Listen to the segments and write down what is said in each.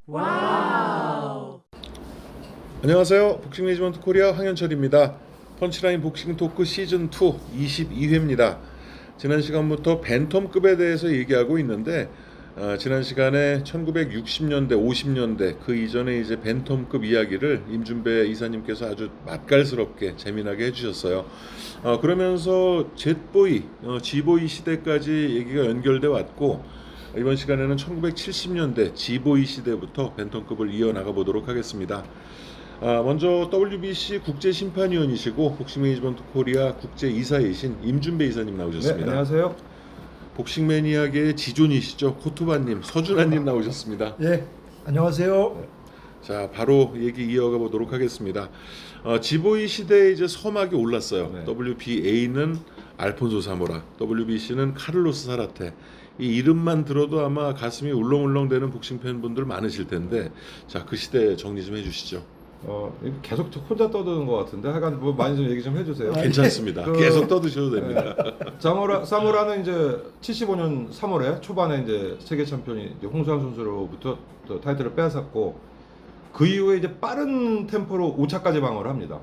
와우. 안녕하세요. 복싱 매니지먼트 코리아 황현철입니다. 펀치라인 복싱 토크 시즌 2 22회입니다. 지난 시간부터 벤텀급에 대해서 얘기하고 있는데 지난 시간에 1960년대, 50년대 그 이전에 이제 벤텀급 이야기를 임준배 이사님께서 아주 맛깔스럽게 재미나게 해주셨어요. 그러면서 젯보이, 지보이 시대까지 얘기가 연결돼 왔고 이번 시간에는 1970년대 지보이 시대부터 벤텀급을 이어나가 보도록 하겠습니다. 먼저 WBC 국제심판위원이시고 복싱 매니지먼트 코리아 국제이사이신 임준배 이사님 나오셨습니다. 네, 안녕하세요. 복싱 매니아계의 지존이시죠. 코투바님, 서준환님 나오셨습니다. 예, 안녕하세요. 자, 바로 얘기 이어가 보도록 하겠습니다. 지보이 시대에 이제 서막이 올랐어요. 네. WBA는 알폰소 사모라, WBC는 카를로스 사라테. 이 이름만 들어도 아마 가슴이 울렁울렁대는 복싱 팬분들 많으실 텐데, 자, 그 시대 정리 좀 해주시죠. 계속 혼자 떠드는 것 같은데 하여간 뭐 많이 좀 얘기 좀 해주세요. 괜찮습니다. 계속 떠드셔도 됩니다. 사무라는 이제 75년 3월에 초반에 이제 세계 챔피언이 이제 홍수환 선수로부터 또 타이틀을 빼앗았고 그 이후에 이제 빠른 템포로 5차까지 방어를 합니다.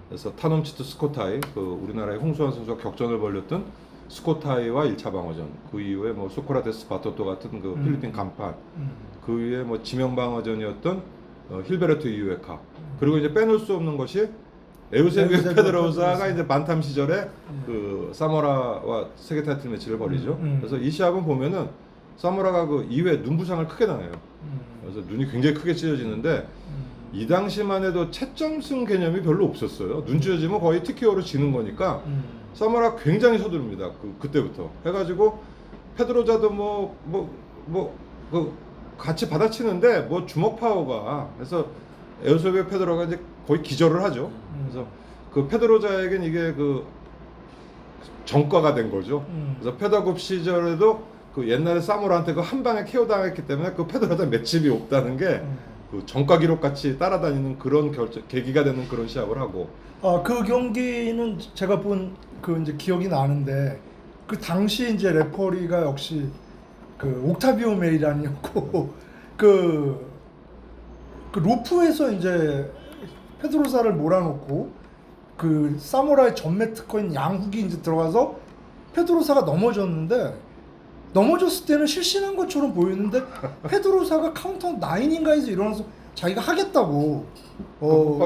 그래서 타놈치트 스코타이, 그 우리나라의 홍수환 선수가 격전을 벌였던 스코타이와 1차 방어전, 그 이후에 뭐 소크라테스 바토토 같은 그 필리핀 간판, 그 이후에 뭐 지명 방어전이었던 힐베르토 이우에카, 그리고 이제 빼놓을 수 없는 것이 에우세비오 페드로사가 이제 만탐 시절에 그 사모라와 세계 타이틀 매치를 벌이죠. 그래서 이 시합은 보면은 사모라가 그 이후에 눈부상을 크게 당해요. 그래서 눈이 굉장히 크게 찢어지는데 이 당시만 해도 채점승 개념이 별로 없었어요. 눈 찢어지면 거의 TKO로 지는 거니까 사모라 굉장히 서두릅니다. 그때부터 해가지고 페드로자도 그 같이 받아치는데 뭐 주먹 파워가, 그래서 에우세비오 페드로가 이제 거의 기절을 하죠. 그래서 그 페드로자에겐 이게 그 전과가 된 거죠. 그래서 페더급 시절에도 그 옛날에 사무라한테 그 한 방에 KO 당했기 때문에 그 페드로자 맷집이 없다는 게 그 전과 기록 같이 따라다니는 그런 계기가 되는 그런 시합을 하고. 그 경기는 제가 본 그 이제 기억이 나는데 그 당시 이제 레퍼리가 역시 그 옥타비오 메이란이었고 그 로프에서 이제 페드로사를 몰아놓고 그 사무라의 전매 특허인 양훅이 이제 들어가서 페드로사가 넘어졌는데 넘어졌을 때는 실신한 것처럼 보였는데 페드로사가 카운터 9인가 해서 일어나서 자기가 하겠다고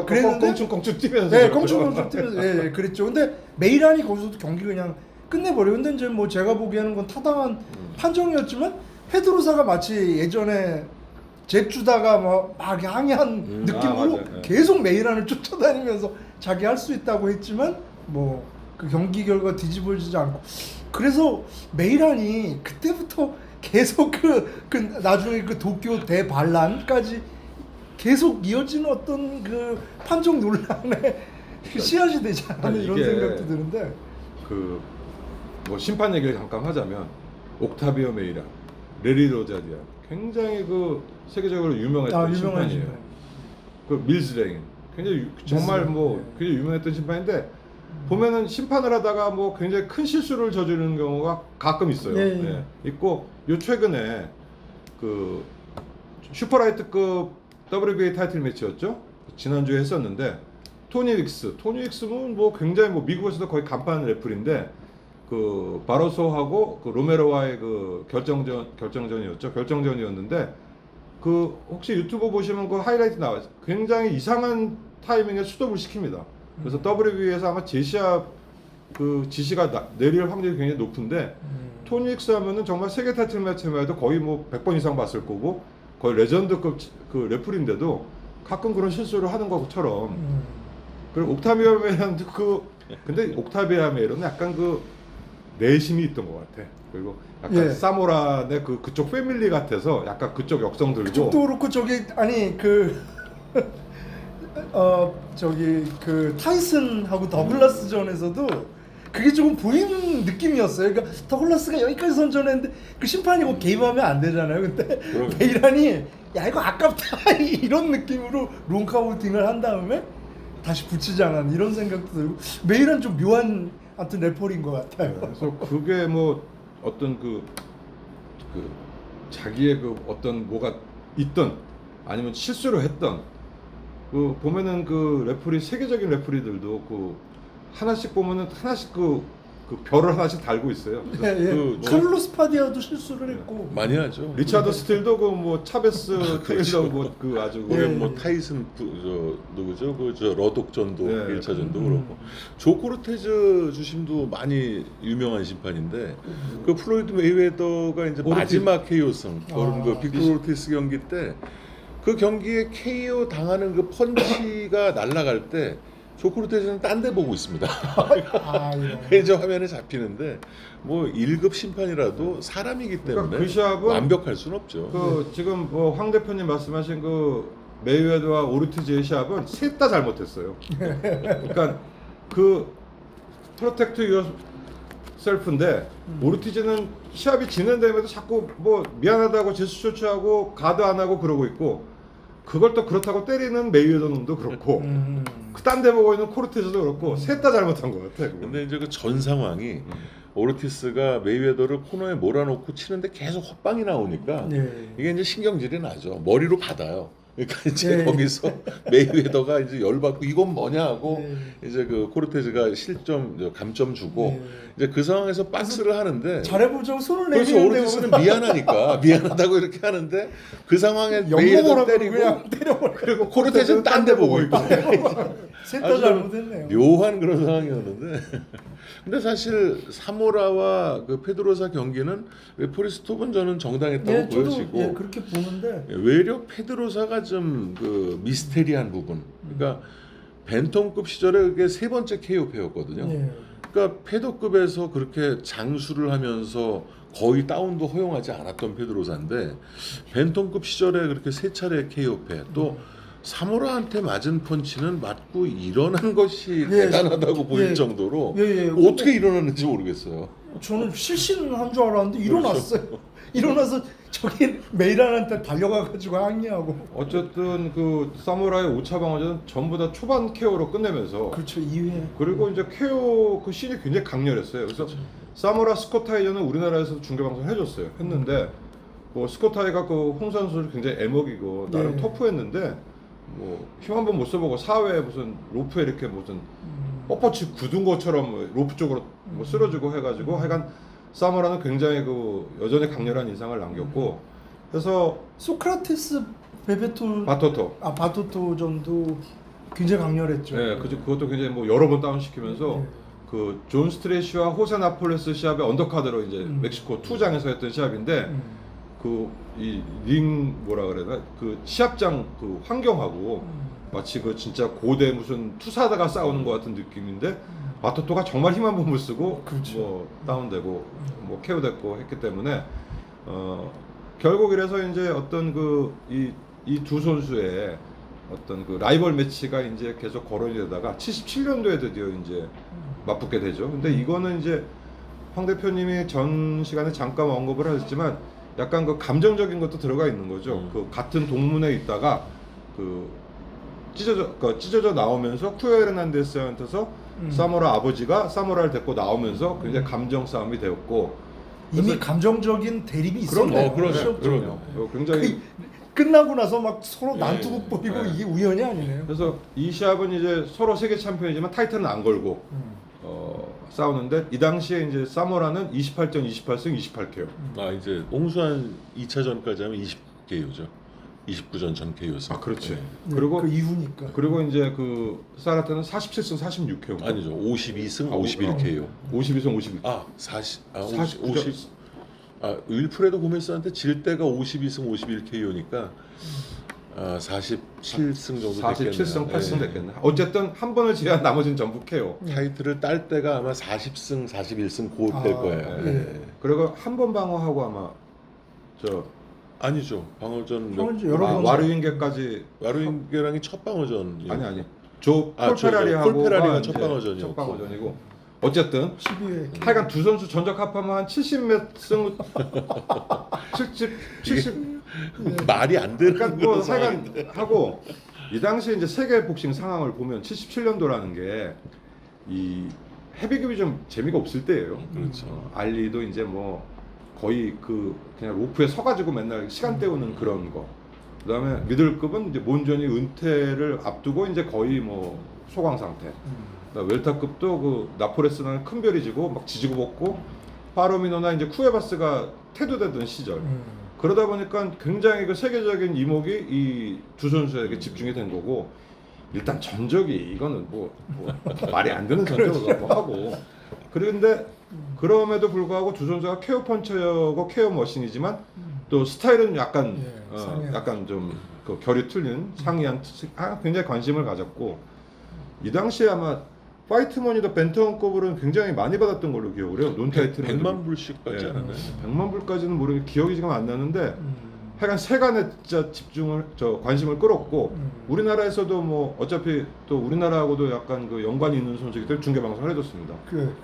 그랬는데 껑충껑충 뛰면서 네, 껑충껑충 뛰면서 예, 그랬죠. 근데 메이란이 거기서도 경기 그냥 끝내버려. 근데 이제 뭐 제가 보기에는 건 타당한 판정이었지만 페드로사가 마치 예전에 잽 주다가 막 항의한 느낌으로 맞아요. 계속 메이란을 쫓아다니면서 자기 할 수 있다고 했지만 뭐 그 경기 결과 뒤집어지지 않고, 그래서 메이란이 그때부터 계속 그 나중에 그 도쿄 대반란까지 계속 이어지는 어떤 그 판정 논란에 씨앗이 되지 않나 이런 생각도 드는데, 그 뭐 심판 얘기를 잠깐 하자면 옥타비오 메이란, 레리 로자디아 굉장히 그 세계적으로 유명했던 심판이에요. 그 밀스레인 굉장히 정말 뭐 굉장히 유명했던 심판인데 보면은 심판을 하다가 뭐 굉장히 큰 실수를 저지르는 경우가 가끔 있어요. 네. 있고 요 최근에 그 슈퍼라이트급 WBA 타이틀 매치였죠. 지난주에 했었는데 토니 윅스는 뭐 굉장히 뭐 미국에서도 거의 간판 레플인데 그 바로소하고 그 로메로와의 그 결정전이었는데 그 혹시 유튜브 보시면 그 하이라이트 나와요. 굉장히 이상한 타이밍에 스톱을 시킵니다. 그래서 WBA에서 아마 제시합 그 지시가 내릴 확률이 굉장히 높은데 토니 윅스 하면은 정말 세계 타이틀 매치만 해도 거의 뭐 100번 이상 봤을 거고 거의 레전드급 그 레플인데도 가끔 그런 실수를 하는 것처럼. 그리고 옥타비오 메이란도 근데 옥타비오 메이란은 약간 그 내심이 있던 것 같아. 그리고 약간 사모란의 그쪽 패밀리 같아서 약간 그쪽 역성 들고. 그쪽도 그렇고 저기 아니 저기 그 타이슨하고 더글라스전에서도 그게 조금 보이는 느낌이었어요. 그러니까 더글라스가 여기까지 선전했는데 그 심판이 뭐 개입하면 안 되잖아요. 근데 메이란이 야 이거 아깝다 이런 느낌으로 롱카우팅을 한 다음에 다시 붙이지 않았나 이런 생각도 들고, 메이란 좀 묘한 하여튼 래퍼인 것 같아요. 그래서 그게 뭐 어떤 그 자기의 그 어떤 뭐가 있던 아니면 실수를 했던 그 보면은 그 레프리 세계적인 레프리들도 그 하나씩 보면은 하나씩 그 별을 하나씩 달고 있어요. 예, 예. 그 카를로스 파디아도 실수를 했고 많이 하죠. 리차드 스틸도 그 뭐 차베스 테일러 뭐 그 아주 올해 예, 뭐 예. 타이슨 누구죠? 저 러독전도 네. 1차전도 그렇고 조 코르테즈 주심도 많이 유명한 심판인데 그 플로이드 메이웨더가 이제 오르티즈. 마지막 KO승 아, 그 빅토르 오르티스 경기 때 그 경기에 KO 당하는 그 펀치가 날아갈 때 조 코르테즈는 딴 데 보고 있습니다. 아, 예. 그래서 화면에 잡히는데 뭐 1급 심판이라도 사람이기 때문에 그러니까 그 시합은 완벽할 수는 없죠. 그 지금 뭐 황 대표님 말씀하신 그 메이웨더와 오르티즈의 시합은 셋 다 잘못했어요. 그러니까 그 프로텍트 유어 셀프인데 오르티즈는 시합이 진행되면서 자꾸 뭐 미안하다고 제스처 조치하고 가드 안 하고 그러고 있고 그걸 또 그렇다고 때리는 메이웨더 놈도 그렇고 그 딴 데 보고 있는 코르테즈도 그렇고 셋 다 잘못한 것 같아. 그건. 근데 이제 그 전 상황이 오르티스가 메이웨더를 코너에 몰아놓고 치는데 계속 헛방이 나오니까 예. 이게 이제 신경질이 나죠. 머리로 받아요. 그러니까 이제 네. 거기서 메이웨더가 이제 열받고 이건 뭐냐 하고 네. 이제 그 코르테즈가 감점 주고 네. 이제 그 상황에서 박스를 하는데 잘해보자고 손을 그래서 내미는데 오르티스는 미안하니까 미안하다고 이렇게 하는데 그 상황에 메이웨더 연봉을 때리고 그냥 때려버려. 그리고 코르테즈는 딴 데 보고 있고 셋다 아주 잘못했네요. 묘한 그런 상황이었는데 근데 사실 사모라와 그 페드로사 경기는 레프리 스톱은 저는 정당했다고 예, 저도 보여지고 예, 그렇게 보는데 외려 페드로사가 좀 그 미스테리한 부분 그러니까 벤텀급 시절에 그게 세 번째 KO패였거든요. 예. 그러니까 패더급에서 그렇게 장수를 하면서 거의 다운도 허용하지 않았던 페드로사인데 벤텀급 시절에 그렇게 세 차례 KO패 또 사모라한테 맞은 펀치는 맞고 일어난 것이 예, 대단하다고 보일 예. 정도로 예, 예. 어떻게 일어났는지 모르겠어요. 저는 실신한 줄 알았는데 일어났어요. 일어나서 저기 메이란한테 달려가가지고 항의하고. 어쨌든 그 사무라이 5차 방어전 전부 다 초반 KO로 끝내면서 그렇죠. 2회. 그리고 이제 KO 그 씬이 굉장히 강렬했어요. 그래서 사무라 스코타이전은 우리나라에서 중계 방송 해줬어요. 했는데 뭐 스코타이가 그 홍 선수를 굉장히 애먹이고 나름 네. 터프했는데 뭐 힘 한 번 못 써보고 4회에 무슨 로프에 이렇게 무슨 뻣뻣이 굳은 것처럼 로프 쪽으로 뭐 쓰러지고 해가지고 하여간 사무라는 굉장히 그 여전히 강렬한 인상을 남겼고 그래서 소크라테스 베베토 바토토 바토토전도 굉장히 강렬했죠. 네, 그것도 굉장히 뭐 여러 번 다운시키면서 네. 그 존 스트레시와 호세 나폴레스 시합의 언더카드로 이제 멕시코 투장에서 했던 시합인데 그 이 링 뭐라 그래나 그 시합장 그 환경하고 마치 그 진짜 고대 무슨 투사다가 싸우는 것 같은 느낌인데 바토토가 정말 힘 한 번 못 쓰고 그렇죠. 뭐 다운되고 뭐 KO됐고 했기 때문에 결국 이래서 이제 어떤 그 이 두 선수의 어떤 그 라이벌 매치가 이제 계속 거론이 되다가 77년도에 드디어 이제 맞붙게 되죠. 근데 이거는 이제 황 대표님이 전 시간에 잠깐 언급을 하셨지만 약간 그 감정적인 것도 들어가 있는 거죠. 그 같은 동문에 있다가 그 찢어져 나오면서 쿠요 헤르난데스한테서 사모라 아버지가 사모라를 데리고 나오면서 굉장히 감정 싸움이 되었고 이미 그래서- 감정적인 대립이 그럼요. 있었네요. 그럼요. 그럼요. 굉장히 끝나고 나서 막 서로 예, 난투극 보이고 예. 이게 우연이 아니네요. 그래서 이 시합은 이제 서로 세계 챔피언이지만 타이틀은 안 걸고 싸우는데 이 당시에 이제 사모라는 28전 28승 28KO. 아 이제 홍수환 2차전까지 하면 20KO죠. 29전 전 KO였어요. 아 그렇지. 네, 그리고 그 이후니까. 그리고 이제 그 사라테는 47승 46KO. 아니죠. 52승 아, 51KO. 52승 51. 아 40, 아 40, 50, 아 윌프레도 고메스한테 질 때가 52승 51KO니까 47승 정도 47승 됐겠네요. 8승 예. 됐겠네. 어쨌든 한 번을 제외한 나머지는 전부 KO. 타이틀을 딸 때가 아마 40승 41승 곧 될 아, 거예요. 예. 예. 그리고 한 번 방어하고 아마 저 아니죠. 방어전 방어전 여러 번 와르윙게까지 와르인게랑이 첫 방어전. 아니 조 아, 폴페라리하고 폴페라리가 첫 방어전이었고. 첫 방어전이고 어쨌든 12회. 하여간 두 선수 전적 합하면 한 70몇 승 70 말이 안 되는 그러니까 뭐 그런 상황인데. 하여간 하고 이 당시에 이제 세계 복싱 상황을 보면 77년도라는 게 이 헤비급이 좀 재미가 없을 때예요. 그렇죠. 알리도 이제 뭐 거의 그 그냥 로프에 서가지고 맨날 시간 때우는 그런 거. 그다음에 미들급은 이제 몬존이 은퇴를 앞두고 이제 거의 뭐 소강 상태. 그다음에 웰터급도 그 나포레스는 큰 별이 지고 막 지지고 볶고 파로미노나 이제 쿠에바스가 태도되던 시절. 그러다 보니까 굉장히 그 세계적인 이목이 이 두 선수에게 집중이 된 거고 일단 전적이 이거는 뭐 말이 안 되는 전적을 뭐 하고 그런데 그럼에도 불구하고 두 선수가 케어 펀처고 케어 머신이지만 또 스타일은 약간 예, 상이한. 약간 좀 그 결이 틀린 상이한 굉장히 관심을 가졌고 이 당시에 아마 파이트머니도 벤턴급으로는 굉장히 많이 받았던 걸로 기억을 해요. 논타이틀 100만 불씩 받지 예. 않았나요? 100만 불까지는 모르겠 기억이 지금 안 나는데 하여간 세간에 진짜 관심을 끌었고 우리나라에서도 뭐 어차피 또 우리나라하고도 약간 그 연관이 있는 선수이기 때문에 중계 방송을 해줬습니다. 그렇죠.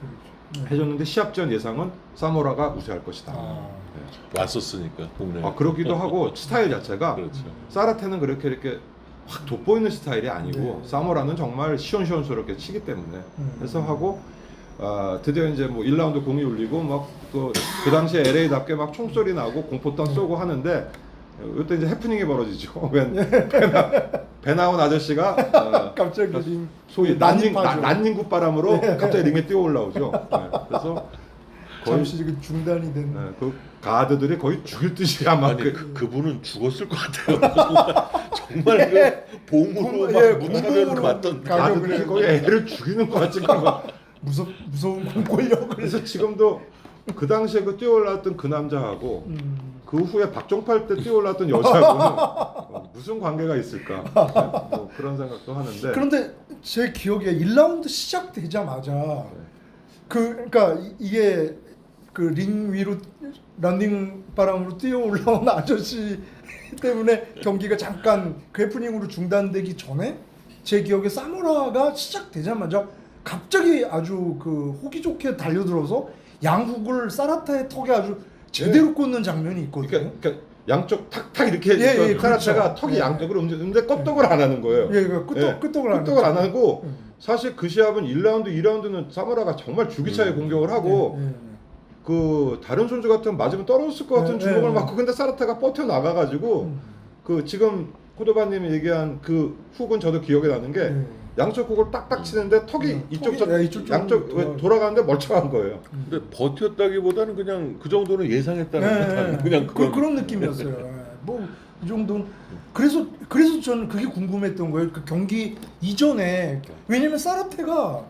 해줬는데 시합 전 예상은 사모라가 우세할 것이다. 왔었으니까 국내. 그러기도 하고 스타일 자체가 그렇죠. 사라테는 그렇게 이렇게 확 돋보이는 스타일이 아니고 네. 사모라는 정말 시원시원스럽게 치기 때문에 해서 하고 드디어 이제 뭐 1라운드 공이 울리고 막 그 당시에 LA답게 막 총소리 나고 공포탄 쏘고 하는데 이때 이제 해프닝이 벌어지죠. 배 나온 아저씨가 갑자기 소위 난입하죠. 난닝구 바람으로 갑자기 링에 뛰어 올라오죠. 그래서 거의 잠시 그 중단이 된. 그 가드들이 거의 죽일 듯이 아마 아니 그분은 죽었을 것 같아요. 정말 그 봉으로 막 문화를 공으로 맞던 가드들이 거의 애를 죽이는 것 같지. 무서운 공권력을. 그래서 지금도 그 당시에 그 뛰어올랐던 그 남자하고 그 후에 박종팔 때 뛰어올랐던 여자하고는 무슨 관계가 있을까? 뭐 그런 생각도 하는데. 그런데 제 기억에 1라운드 시작되자마자 그러니까 이게 그 링 위로 런닝 바람으로 뛰어 올라온 아저씨 때문에 경기가 잠깐 그 해프닝으로 중단되기 전에 제 기억에 사무라가 시작되자마자 갑자기 아주 그 호기 좋게 달려들어서 양훅을 사라타의 턱에 아주 제대로 꽂는 장면이 있거든요. 그러니까 양쪽 탁탁 이렇게 예, 카라테가 그렇죠. 턱이 예. 양쪽으로 움직이는데 끄떡을 안 하는 거예요. 예, 끄떡을 안 하고 사실 그 시합은 1라운드, 2라운드는 사무라가 정말 주기차게 공격을 하고 그 다른 선수 같으면 맞으면 떨어졌을 것 같은 주먹을 맞고 근데 사라타가 버텨 나가가지고 그 지금 코도바님이 얘기한 그 훅은 저도 기억에 나는 게 양쪽 훅을 딱딱 치는데 턱이 이쪽 양쪽 돌아가는데 멀쩡한 거예요. 근데 버텼다기보다는 그냥 그 정도는 예상했다는 듯한 그냥 그런 느낌이었어요. 뭐 이 정도는 그래서 저는 그게 궁금했던 거예요. 그 경기 이전에 왜냐면 사라테가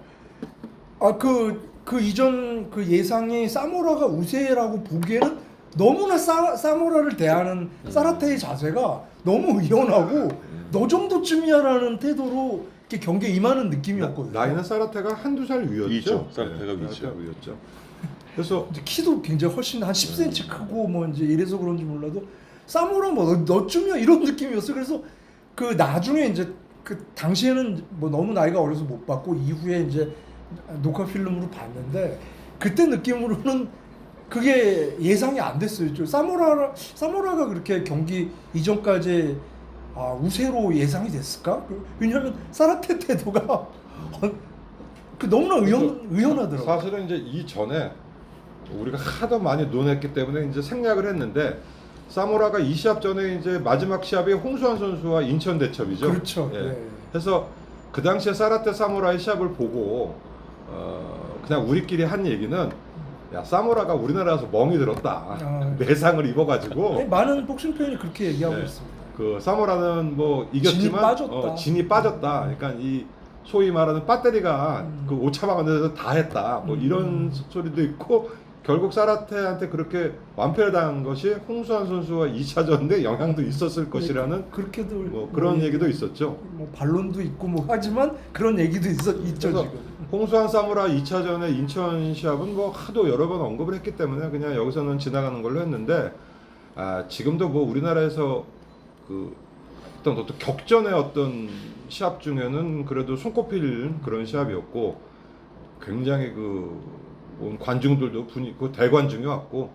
그 이전 그 예상이 사모라가 우세라고 보기에는 너무나 사모라를 대하는 사라테의 자세가 너무 의연하고 너 정도쯤이야라는 태도로 이렇게 경기에 임하는 느낌이었거든요. 나이는 사라테가 한두 살 위였죠. 위죠. 사라테가 위죠. 위였죠. 그래서 이제 키도 굉장히 훨씬 한 10cm 크고 뭐 이제 이래서 그런지 몰라도 사모라 뭐 너쯤이야 이런 느낌이었어요. 그래서 그 나중에 이제 그 당시에는 뭐 너무 나이가 어려서 못 봤고 이후에 이제 녹화 필름으로 봤는데 그때 느낌으로는 그게 예상이 안 됐어요. 사모라가 그렇게 경기 이전까지 우세로 예상이 됐을까? 왜냐하면 사라테 태도가 그 너무나 의연하더라고요. 사실은 이제 이전에 우리가 하도 많이 논했기 때문에 이제 생략을 했는데 사모라가 이 시합 전에 이제 마지막 시합이 홍수환 선수와 인천 대첩이죠. 그렇죠. 예. 네. 그래서 그 당시에 사라테 사모라의 시합을 보고 그냥 우리끼리 한 얘기는 야 사모라가 우리나라에서 멍이 들었다. 내상을 입어가지고 많은 복싱 팬이 그렇게 얘기하고 네. 있습니다. 그 사모라는 뭐 이겼지만 진이 빠졌다. 진이 빠졌다. 그러니까 이 소위 말하는 배터리가 그 오차방한 데서 다 했다. 뭐 이런 소리도 있고 결국 사라테한테 그렇게 완패를 당한 것이 홍수환 선수와 2차전에 영향도 있었을 것이라는 그렇게도 뭐 그런 얘기도 있었죠. 뭐 반론도 있고 뭐 하지만 그런 얘기도 있죠 그래서 지금. 홍수환 사무라 2차전에 인천 시합은 뭐 하도 여러 번 언급을 했기 때문에 그냥 여기서는 지나가는 걸로 했는데 지금도 뭐 우리나라에서 그 어떤 격전의 어떤 시합 중에는 그래도 손꼽힐 그런 시합이었고 굉장히 그 온 관중들도 분위기 대관중이 왔고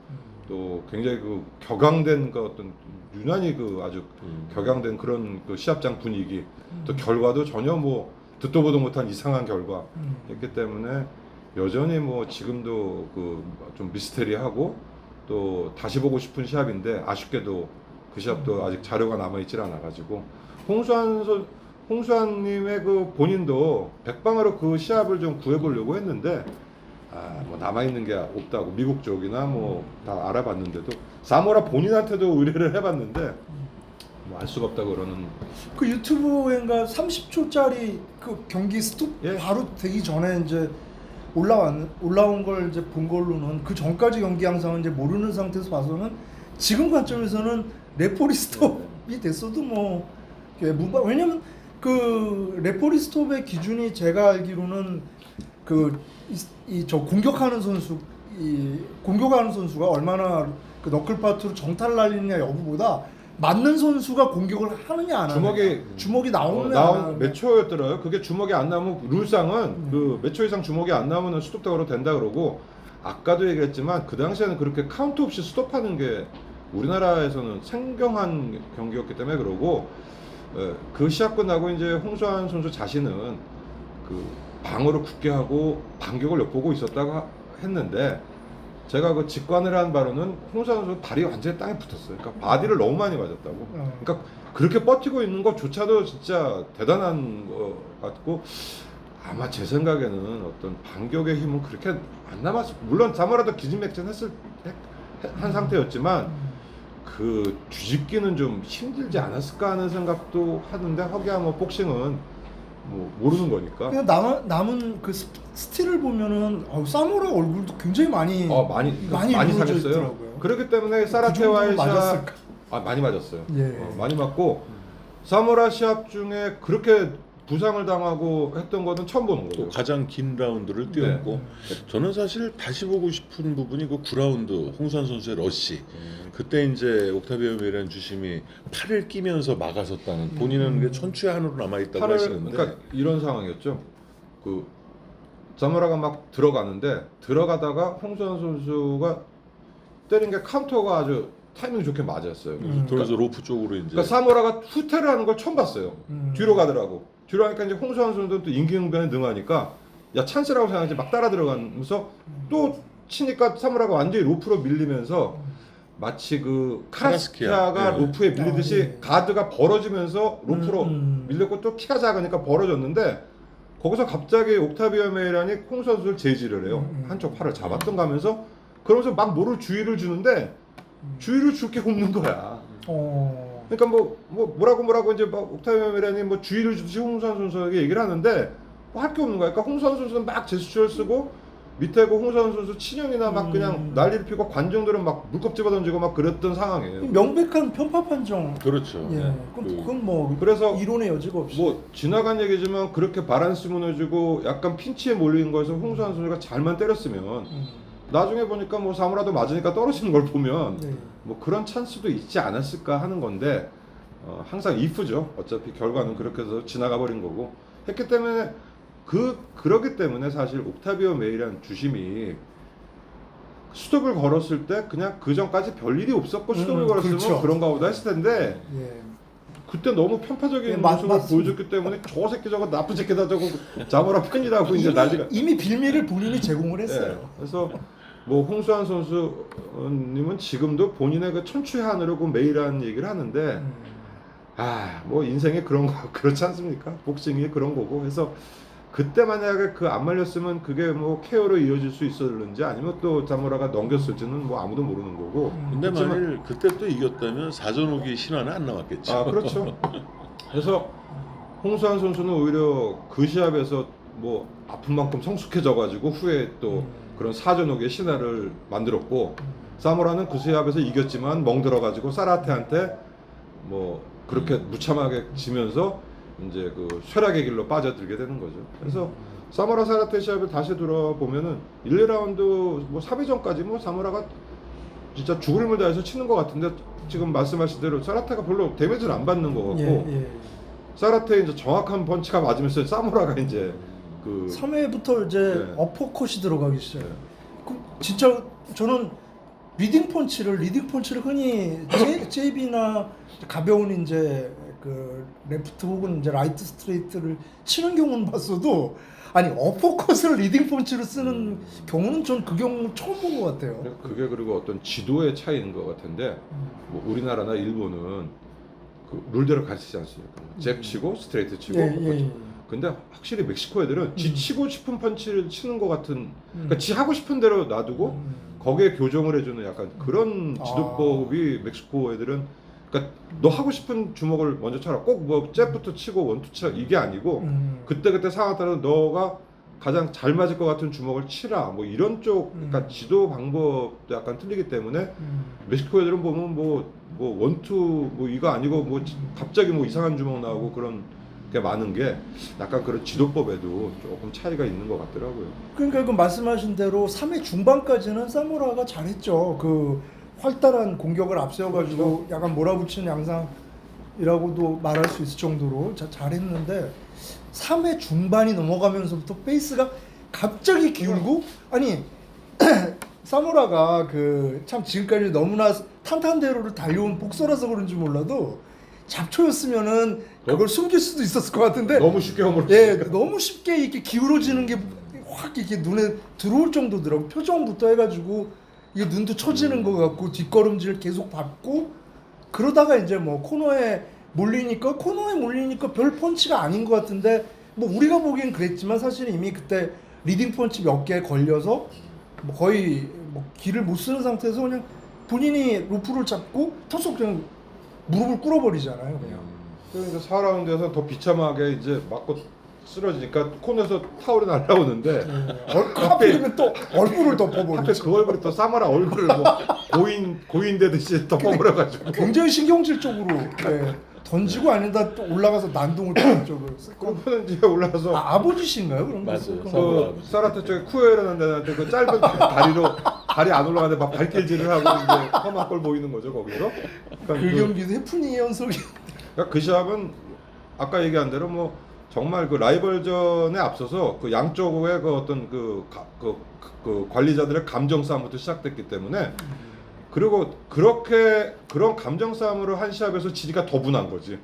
또 굉장히 그 격앙된 그 어떤 유난히 그 아주 격앙된 그런 그 시합장 분위기 또 결과도 전혀 뭐 듣도 보도 못한 이상한 결과였기 때문에 여전히 뭐 지금도 그 좀 미스테리하고 또 다시 보고 싶은 시합인데 아쉽게도 그 시합도 아직 자료가 남아있질 않아가지고 홍수환님의 그 본인도 백방으로 그 시합을 좀 구해보려고 했는데 뭐 남아있는 게 없다고 미국 쪽이나 뭐 다 알아봤는데도 사모라 본인한테도 의뢰를 해봤는데 뭐 알 수가 없다고 그러는. 그 유튜브인가 30초짜리 그 경기 스톱 예. 바로 되기 전에 이제 올라온 걸 이제 본 걸로는 그 전까지 경기 양상은 이제 모르는 상태에서 봐서는 지금 관점에서는 레퍼리 스톱이 됐어도 뭐 왜냐면 그 레퍼리 스톱의 기준이 제가 알기로는 공격하는 선수가 얼마나 그 너클 파트로 정타를 날리느냐 여부보다 맞는 선수가 공격을 하느냐 안 하느냐 주먹이 나오느냐 안 하느냐. 몇 초였더라요. 그게 주먹이 안 나오면 룰상은 그 몇 초 이상 주먹이 안 나오면 스톱닥으로 된다 그러고, 아까도 얘기했지만 그 당시에는 그렇게 카운트 없이 스톱하는 게 우리나라에서는 생경한 경기였기 때문에 그러고, 그 시합 끝나고 이제 홍수환 선수 자신은 그 방어를 굳게 하고 반격을 엿보고 있었다고 했는데, 제가 그 직관을 한 바로는 홍수환 선수 발이 완전히 땅에 붙었어요. 그러니까 바디를 너무 많이 맞았다고. 그러니까 그렇게 버티고 있는 것조차도 진짜 대단한 것 같고, 아마 제 생각에는 어떤 반격의 힘은 그렇게 안 남았을, 물론 사모라도 기진맥진한 상태였지만 그 뒤집기는 좀 힘들지 않았을까 하는 생각도 하는데, 하기야 뭐 복싱은 뭐 모르는 거니까. 그냥 남은 그 스틸을 보면은 사모라 얼굴도 굉장히 많이 많이 부러져 상했어요. 있더라고요. 그렇기 때문에 사라테와의 시합 맞았을까? 많이 맞았어요. 예. 많이 맞고, 사모라 시합 중에 그렇게 부상을 당하고 했던 거는 처음 보는 또 거예요. 가장 긴 라운드를 뛰었고, 저는 사실 다시 보고 싶은 부분이 그 9라운드 홍수환 선수의 러시. 그때 이제 옥타비오 메이란 주심이 팔을 끼면서 막아섰다는, 본인은 그게 천추의 한으로 남아있다고 하시는데, 그러니까 이런 상황이었죠. 그 사모라가 막 들어가다가 홍수환 선수가 때린 게 카운터가 아주 타이밍 좋게 맞았어요. 그래서 로프 쪽으로 이제 그러니까 사모라가 후퇴를 하는 걸 처음 봤어요. 뒤로 가더라고. 뒤로 하니까 이제 홍수환 선수는 또 임기응변에 능하니까 야 찬스라고 생각하지 막 따라 들어가면서 또 치니까 사모라가 완전히 로프로 밀리면서 마치 그 카라스키아가 로프에 밀리듯이 가드가 벌어지면서 로프로 밀렸고, 또 키가 작으니까 벌어졌는데, 거기서 갑자기 옥타비오 메이란이 홍수환 선수를 제지를 해요. 한쪽 팔을 잡았던 가면서, 그러면서 막 모를 주의를 주는데 주의를 줄 게 없는 거야. 그러니까 뭐라고 이제 막 옥타비오 메이란이 뭐 주의를 주듯이 홍수환 선수에게 얘기를 하는데 뭐 할 게 없는 거야. 그러니까 홍수환 선수는 막 제스처를 쓰고, 밑에 그 홍수환 선수 친형이나 막 그냥 난리를 피고, 관중들은 막 물컵 집어 던지고 막 그랬던 상황이에요. 명백한 편파 판정. 그렇죠. 예. 그건 뭐 그래서 이론의 여지가 없이. 뭐 지나간 얘기지만 그렇게 바란스 무너지고 약간 핀치에 몰린 거에서 홍수환 선수가 잘만 때렸으면 나중에 보니까 뭐 사무라도 맞으니까 떨어지는 걸 보면 뭐 그런 찬스도 있지 않았을까 하는 건데, 항상 if죠. 어차피 결과는 그렇게 해서 지나가 버린 거고 했기 때문에, 그러기 때문에 사실 옥타비오 메이란 주심이 스톱을 걸었을 때 그냥 그 전까지 별일이 없었고 스톱을 걸었으면 그렇죠. 그런가 보다 했을 텐데, 그때 너무 편파적인 모습을 맞습니다. 보여줬기 때문에 저 새끼 저거 나쁜 새끼다 저거 자모라 편이라고 이제 난리가. 이미 빌미를 본인이 제공을 했어요. 예. 그래서 뭐 홍수환 선수님은 지금도 본인의 그 천추의 한으로 그 메이란 얘기를 하는데, 뭐 인생에 그런 거 그렇지 않습니까? 복싱이 그런 거고 해서, 그때 만약에 그 안 말렸으면 그게 뭐 KO로 이어질 수 있었는지 아니면 또 자모라가 넘겼을지는 뭐 아무도 모르는 거고. 근데 만일 그때 또 이겼다면 사전오기 신화는 안 나왔겠죠. 그렇죠. 그래서 홍수환 선수는 오히려 그 시합에서 뭐 아픈 만큼 성숙해져가지고 후에 또 그런 사전오기의 신화를 만들었고, 사모라는 그 시합에서 이겼지만 멍들어가지고 사라테한테 뭐 그렇게 무참하게 지면서 이제 그 쇠락의 길로 빠져들게 되는 거죠. 그래서 사모라 사라테 시합을 다시 돌아보면은 1, 2라운드 뭐 4회전까지 뭐 사모라가 진짜 죽을 힘을 다해서 치는 것 같은데, 지금 말씀하신 대로 사라테가 별로 데미지를 안 받는 것 같고, 사라테 이제 정확한 펀치가 맞으면서 사모라가 이제 그 3회부터 이제 어퍼컷이 들어가기 시작해요. 진짜 저는 리딩 펀치를 흔히 제이비나 가벼운 이제 그 레프트 혹은 이제 라이트 스트레이트를 치는 경우는 봤어도 아니 어퍼컷을 리딩 펀치로 쓰는 경우는 전 그 경우 처음 본 것 같아요. 그게 그리고 어떤 지도의 차이인 것 같은데 뭐 우리나라나 일본은 그 룰대로 가르치지 않습니까? 잽 치고 스트레이트 치고. 예. 근데 확실히 멕시코 애들은 지 치고 싶은 펀치를 치는 것 같은, 그러니까 지 하고 싶은 대로 놔두고 거기에 교정을 해주는 약간 그런 지도법이 멕시코 애들은, 그러니까 너 하고 싶은 주먹을 먼저 쳐라. 꼭 뭐 잽부터 치고 원투 치라 이게 아니고 그때 상황 따라 너가 가장 잘 맞을 것 같은 주먹을 치라. 뭐 이런 쪽, 그러니까 지도 방법도 약간 틀리기 때문에 멕시코 애들은 보면 뭐 원투 뭐 이거 아니고 뭐 갑자기 뭐 이상한 주먹 나오고 그런 게 많은 게 약간 그런 지도법에도 조금 차이가 있는 것 같더라고요. 그러니까 그 말씀하신 대로 3회 중반까지는 사무라가 잘했죠. 그 활달한 공격을 앞세워가지고 약간 몰아붙이는 양상이라고도 말할 수 있을 정도로 잘했는데 3회 중반이 넘어가면서부터 페이스가 갑자기 기울고 아니 사무라가 그 참 지금까지 너무나 탄탄대로를 달려온 복서라서 그런지 몰라도 잡초였으면은 그걸 숨길 수도 있었을 것 같은데 너무 쉽게 허물었으니까. 예, 너무 쉽게 이렇게 기울어지는 게 확 이렇게 눈에 들어올 정도더라고. 표정부터 해가지고 이게 눈도 처지는 것 같고 뒷걸음질 계속 밟고 그러다가 이제 뭐 코너에 몰리니까 별 펀치가 아닌 것 같은데 뭐 우리가 보기엔 그랬지만 사실 이미 그때 리딩 펀치 몇 개 걸려서 뭐 거의 뭐 기를 못 쓰는 상태에서 그냥 본인이 로프를 잡고 턱속 그냥 무릎을 꿇어버리잖아요, 그냥. 그러니까 4라운드에서 더 비참하게 이제 맞고 쓰러지니까 코너에서 타올이 날라오는데 하필이면 또 얼굴을 덮어버리죠. 하필 그 얼굴이 또 사마라 얼굴을 뭐 고인되듯이 덮어버려가지고 굉장히 신경질적으로 예, 던지고 아니다 또 올라가서 난동을 쪽으로 그거는 이제 올라가서 아버지신가요? 그런 맞아요. 그 사라테 쪽에 쿠에라는 데한테 그 짧은 다리로 다리 안 올라가는데 막 발길질을 하고 이제 험한 꼴 보이는 거죠 거기서. 그러니까 그 경기도 해프닝의 연속이. 그러니까 그 시합은 아까 얘기한 대로 뭐 정말 그 라이벌전에 앞서서 그 양쪽의 그 어떤 그 관리자들의 감정 싸움부터 시작됐기 때문에 그리고 그렇게 그런 감정 싸움으로 한 시합에서 지리가 더 분한 거지.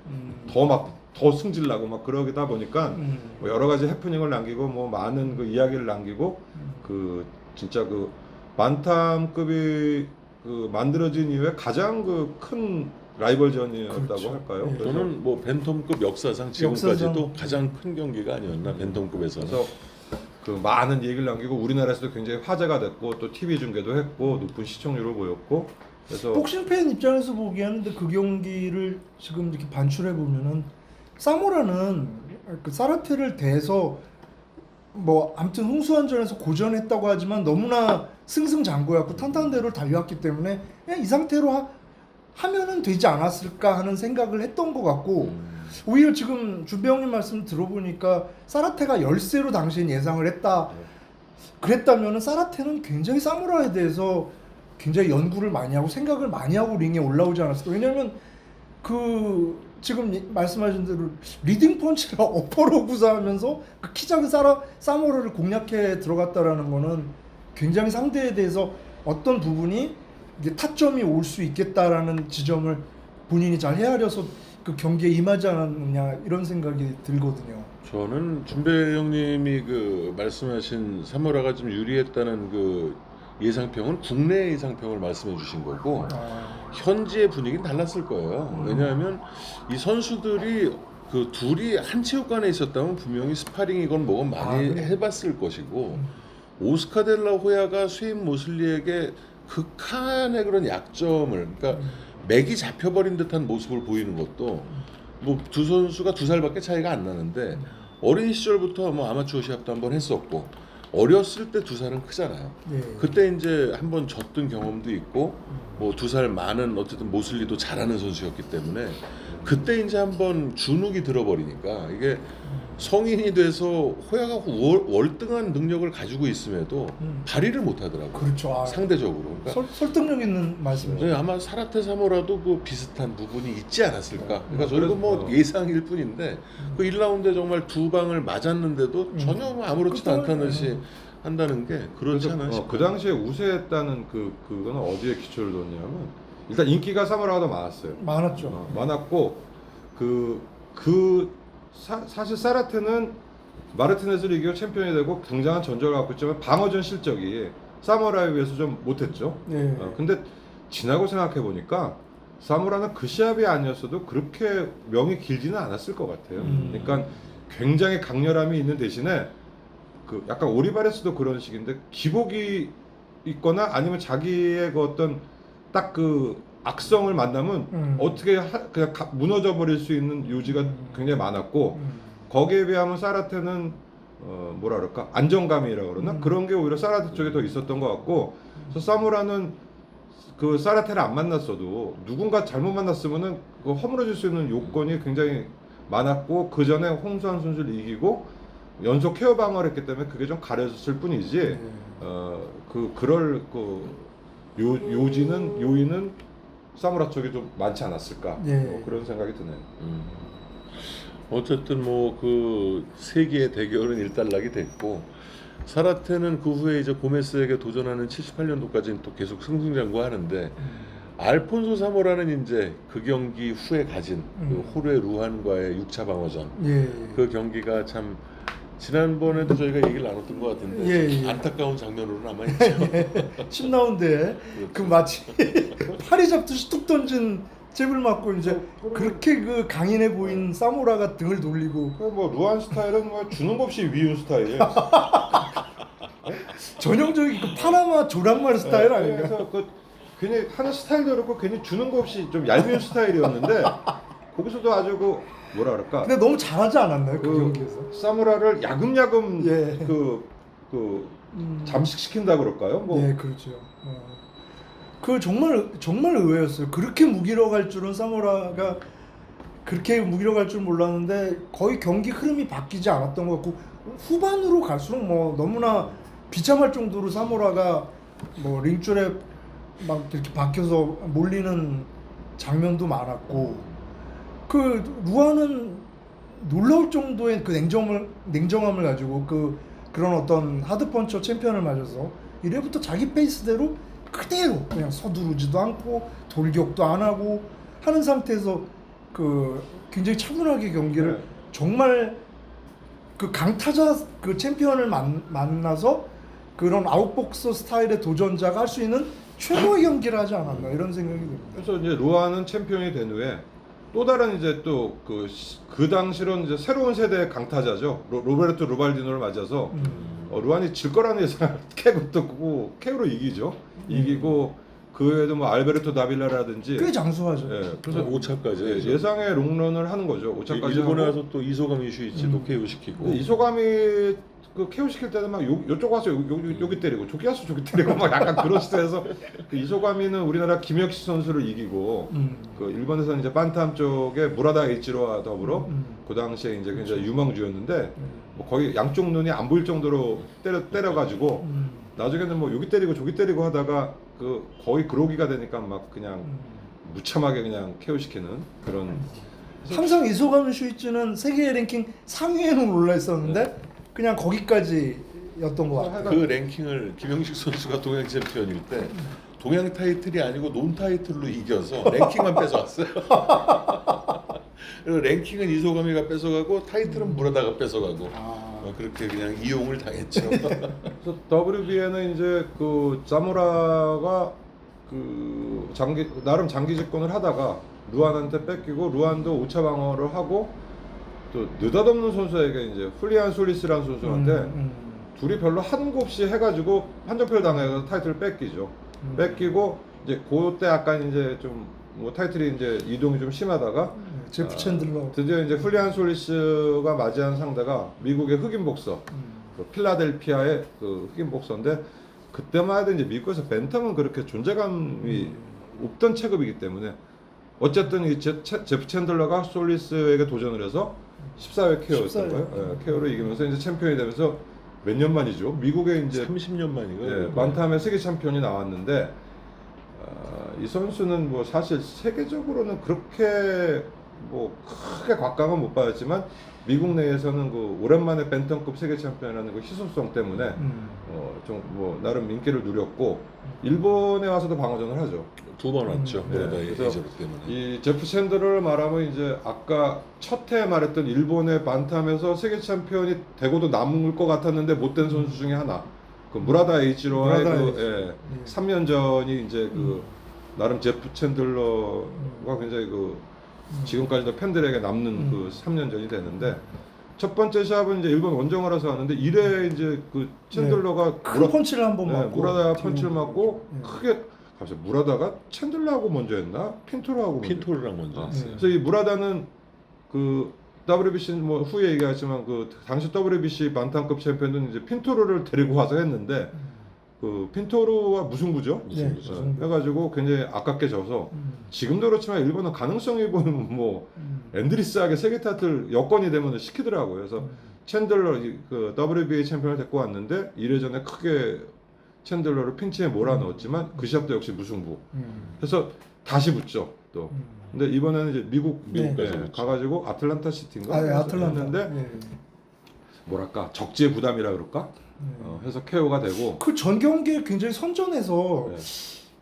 더 승질나고 막 그러다 보니까 뭐 여러 가지 해프닝을 남기고 뭐 많은 그 이야기를 남기고 그 진짜 그 만탐급이 그 만들어진 이후에 가장 그 큰 라이벌전이었다고 그렇죠. 할까요? 예. 그래서 저는 뭐 벤텀급 역사상 지금까지도 가장 큰 경기가 아니었나 벤텀급에서는. 그래서 그 많은 얘기를 남기고 우리나라에서도 굉장히 화제가 됐고 또 TV 중계도 했고 높은 시청률을 보였고 그래서 복싱 팬 입장에서 보기에는 그 경기를 지금 이렇게 반출해 보면은 사모라는 그 사라테를 대해서 뭐 아무튼 흥수한전에서 고전했다고 하지만 너무나 승승장구였고 탄탄대로 달려왔기 때문에 그냥 이 상태로 하면은 되지 않았을까 하는 생각을 했던 것 같고 오히려 지금 준배형님 말씀 들어보니까 사라테가 열세로 당시엔 예상을 했다 그랬다면은 사라테는 굉장히 사무라에 대해서 굉장히 연구를 많이 하고 생각을 많이 하고 링에 올라오지 않았을까. 왜냐면 그 지금 말씀하신 대로 리딩 펀치가 어퍼로 구사하면서 그 키 작은 사무라를 공략해 들어갔다라는 거는 굉장히 상대에 대해서 어떤 부분이 이제 타점이 올 수 있겠다라는 지점을 본인이 잘 헤아려서 그 경기에 임하지 않았느냐 이런 생각이 들거든요. 저는 준배 형님이 그 말씀하신 사무라가 좀 유리했다는 그 예상평은 국내 예상평을 말씀해 주신 거고 현지의 분위기는 달랐을 거예요. 왜냐하면 이 선수들이 그 둘이 한 체육관에 있었다면 분명히 스파링이건 뭐건 많이 해봤을 것이고 오스카 델라 호야가 스웨인 모슬리에게 극한의 그런 약점을 그러니까 맥이 잡혀버린 듯한 모습을 보이는 것도 뭐 두 선수가 2살밖에 차이가 안 나는데 어린 시절부터 뭐 아마추어 시합도 한번 했었고 어렸을 때 2살은 크잖아요. 예. 그때 이제 한번 졌던 경험도 있고 뭐 2살 많은 어쨌든 모슬리도 잘하는 선수였기 때문에 그때 이제 한번 주눅이 들어버리니까 이게 성인이 돼서 호야가 월등한 능력을 가지고 있음에도 발휘를 못하더라고요. 그렇죠. 상대적으로. 그러니까 설득력 있는 말씀이죠. 네, 아마 사라테 사모라도 그 비슷한 부분이 있지 않았을까. 그러니까 저희도 그래서 뭐 예상일 뿐인데 그 1라운드에 정말 2방을 맞았는데도 전혀 뭐 아무렇지도 않다는 듯이 한다는 게 그렇지 않아 싶어요. 그 당시에 우세했다는 그거는 어디에 기초를 뒀냐면 일단 인기가 사무라가 더 많았어요. 많았죠. 많았고 사실 사라테는 마르티네즈를 이기고 챔피언이 되고 굉장한 전적을 갖고 있지만 방어전 실적이 사무라이에 비해서 좀 못했죠. 네. 근데 지나고 생각해 보니까 사무라는 그 시합이 아니었어도 그렇게 명이 길지는 않았을 것 같아요. 그러니까 굉장히 강렬함이 있는 대신에 그 약간 오리바레스도 그런 식인데 기복이 있거나 아니면 자기의 그 어떤 딱 그 악성을 만나면 어떻게 그냥 무너져 버릴 수 있는 요지가 굉장히 많았고 거기에 비하면 사라테는 뭐라 그럴까 안정감이라고 그러나 그런 게 오히려 사라테 쪽에 더 있었던 것 같고 그래서 사무라는 그 사라테를 안 만났어도 누군가 잘못 만났으면은 그 허물어질 수 있는 요건이 굉장히 많았고 그 전에 홍수환 선수를 이기고 연속 케어 방어를 했기 때문에 그게 좀 가려졌을 뿐이지 그럴 요인은 사무라 쪽이 좀 많지 않았을까 그런 생각이 드네요. 어쨌든 뭐 그 세계의 대결은 일단락이 됐고 사라테는 그 후에 이제 고메스에게 도전하는 78년도까지는 또 계속 승승장구하는데 알폰소 사모라는 이제 그 경기 후에 가진 그 호르에 루한과의 6차 방어전 그 경기가 참 지난번에도 저희가 얘기를 나눴던 것 같은데 안타까운 장면으로 남아있죠. 10라운드에 그 마치 팔이 잡듯이 툭 던진 잽을 맞고 이제 그렇게 그 강인해 보인 사무라가 등을 돌리고 뭐 루안 스타일은 뭐 주는 것 없이 위운 스타일이에요. 전형적인 그 파나마 조랑말 스타일 아닌가? 그래서 그 괜히 하는 스타일도 그렇고 괜히 주는 거 없이 좀 얄미운 스타일이었는데 거기서도 아주 그 뭐라 그럴까? 근데 너무 잘하지 않았나요 그 경기에서? 사무라를 야금야금 예. 잠식시킨다 그럴까요? 뭐 네, 그렇죠. 그 정말 의외였어요. 그렇게 무기로 갈 줄은 사무라가 그렇게 무기로 갈 줄 몰랐는데 거의 경기 흐름이 바뀌지 않았던 것 같고 후반으로 갈수록 뭐 너무나 비참할 정도로 사무라가 뭐 링줄에 막 이렇게 박혀서 몰리는 장면도 많았고 그 루아는 놀라울 정도의 그 냉정함을 가지고 그런 어떤 하드펀처 챔피언을 맞아서 이래부터 자기 페이스대로 그대로 그냥 서두르지도 않고 돌격도 안 하고 하는 상태에서 그 굉장히 차분하게 경기를 정말 그 강타자 그 챔피언을 만나서 그런 아웃복서 스타일의 도전자가 할 수 있는 최고의 경기를 하지 않았나 이런 생각이 듭니다. 그래서 이제 루아는 챔피언이 된 후에 또 다른 이제 또 그 당시로는 이제 새로운 세대의 강타자죠. 로베르토 루발디노를 맞아서 루안이 질 거라는 예상을 캐고 또 캐로 이기죠. 이기고 그 외에도 뭐 알베르토 다빌라라든지 꽤 장수하죠. 예, 그래서 5차까지 예상의 롱런을 하는 거죠. 5차까지 일본에 하고. 와서 또 이소감 이슈이치도 KO 시키고 이소감이 그 KO 시킬 때는 막 요쪽 와서 여기 때리고 저기 와서 저기 때리고 막 약간 그런 스타일에서 그 이소감이는 우리나라 김혁시 선수를 이기고 그 일본에서는 이제 반탐 쪽에 무라다 이치로와 더불어 그 당시에 이제 굉장히 유망주였는데 뭐 거의 양쪽 눈이 안 보일 정도로 때려가지고 나중에는 뭐 여기 때리고 저기 때리고 하다가 그 거의 그로기가 되니까 막 그냥 무참하게 그냥 KO 시키는 그런. 항상 이소감 슈이츠는 세계 랭킹 상위에는 올라 있었는데 그냥 거기까지였던 것 같아요. 그 랭킹을 김영식 선수가 동양 챔피언일 때 동양 타이틀이 아니고 논 타이틀로 이겨서 랭킹만 뺏어왔어요. 그리고 랭킹은 이소감이가 뺏어가고 타이틀은 무라다가 뺏어가고 그렇게 그냥 이용을 당했죠. 그래서 WB에는 이제 그 자무라가 그 나름 장기 집권을 하다가 루안한테 뺏기고 루안도 5차 방어를 하고 또 느닷없는 선수에게 이제 훌리안 솔리스라는 선수한테 둘이 별로 한 거 없이 해가지고 한정표를 당해서 타이틀을 뺏기죠. 뺏기고 이제 그때 약간 이제 좀 뭐 타이틀이 이제 이동이 좀 심하다가 제프 챈들러 드디어 이제 훌리안 솔리스가 맞이한 상대가 미국의 흑인 복서 그 필라델피아의 그 흑인 복서인데 그때만 해도 이제 미국에서 벤텀은 그렇게 존재감이 없던 체급이기 때문에 어쨌든 이 제프 챈들러가 솔리스에게 도전을 해서 14회 KO였던가요? 예, KO를 이기면서 이제 챔피언이 되면서 몇 년 만이죠? 미국에 이제 30년 만이고. 예, 만탐의 세계 챔피언이 나왔는데 이 선수는 뭐 사실 세계적으로는 그렇게 뭐 크게 곽강은 못 받았지만 미국 내에서는 그 오랜만에 벤턴급 세계 챔피언이라는 그 희소성 때문에 좀 뭐 나름 인기를 누렸고 일본에 와서도 방어전을 하죠. 2번 왔죠. 네, 무라다 그래서 에이저로 때문에. 이 제프 챈들러를 말하면 이제 아까 첫 해 말했던 일본의 반탐에서 세계 챔피언이 되고도 남을 것 같았는데 못된 선수 중에 하나. 그 무라다 에이지로와의 무라다 그 3년 전이 이제 그 나름 제프 챈들러가 굉장히 그 지금까지도 팬들에게 남는 그 3년 전이 되는데 첫 번째 샵은 이제 일본 원정을 해서 하는데 이래 이제 그 챈들러가 큰 펀치를 한번 네, 맞고 무라다 펀치를 맞고 네. 크게 갑자기 무라다가 챈들러하고 먼저 했나 핀토르하고 먼저 핀토르랑 먼저 아, 했어요. 그래서 이 무라다는 그 WBC 뭐 후에 얘기하지만 그 당시 WBC 반탄급 챔피언은 이제 핀토르를 데리고 와서 했는데 그 핀토르와 무승부죠. 네, 무승부죠. 무승부. 해가지고 굉장히 아깝게 져서 지금도 그렇지만 일본은 가능성이 보이면 뭐 앤드리스하게 세계 타이틀 여건이 되면 시키더라고요. 그래서 챈들러 그 WBA 챔피언을 데리고 왔는데 1회전에 크게 챈들러를 핀치에 몰아넣었지만 그 시합도 역시 무승부. 그래서 다시 붙죠 또. 근데 이번에는 이제 미국 네. 가가지고 아틀란타 시티인가 아틀란타 했는데 네. 뭐랄까 적지의 부담이라 그럴까 해서 KO가 되고 그 전 경기에 굉장히 선전해서 네.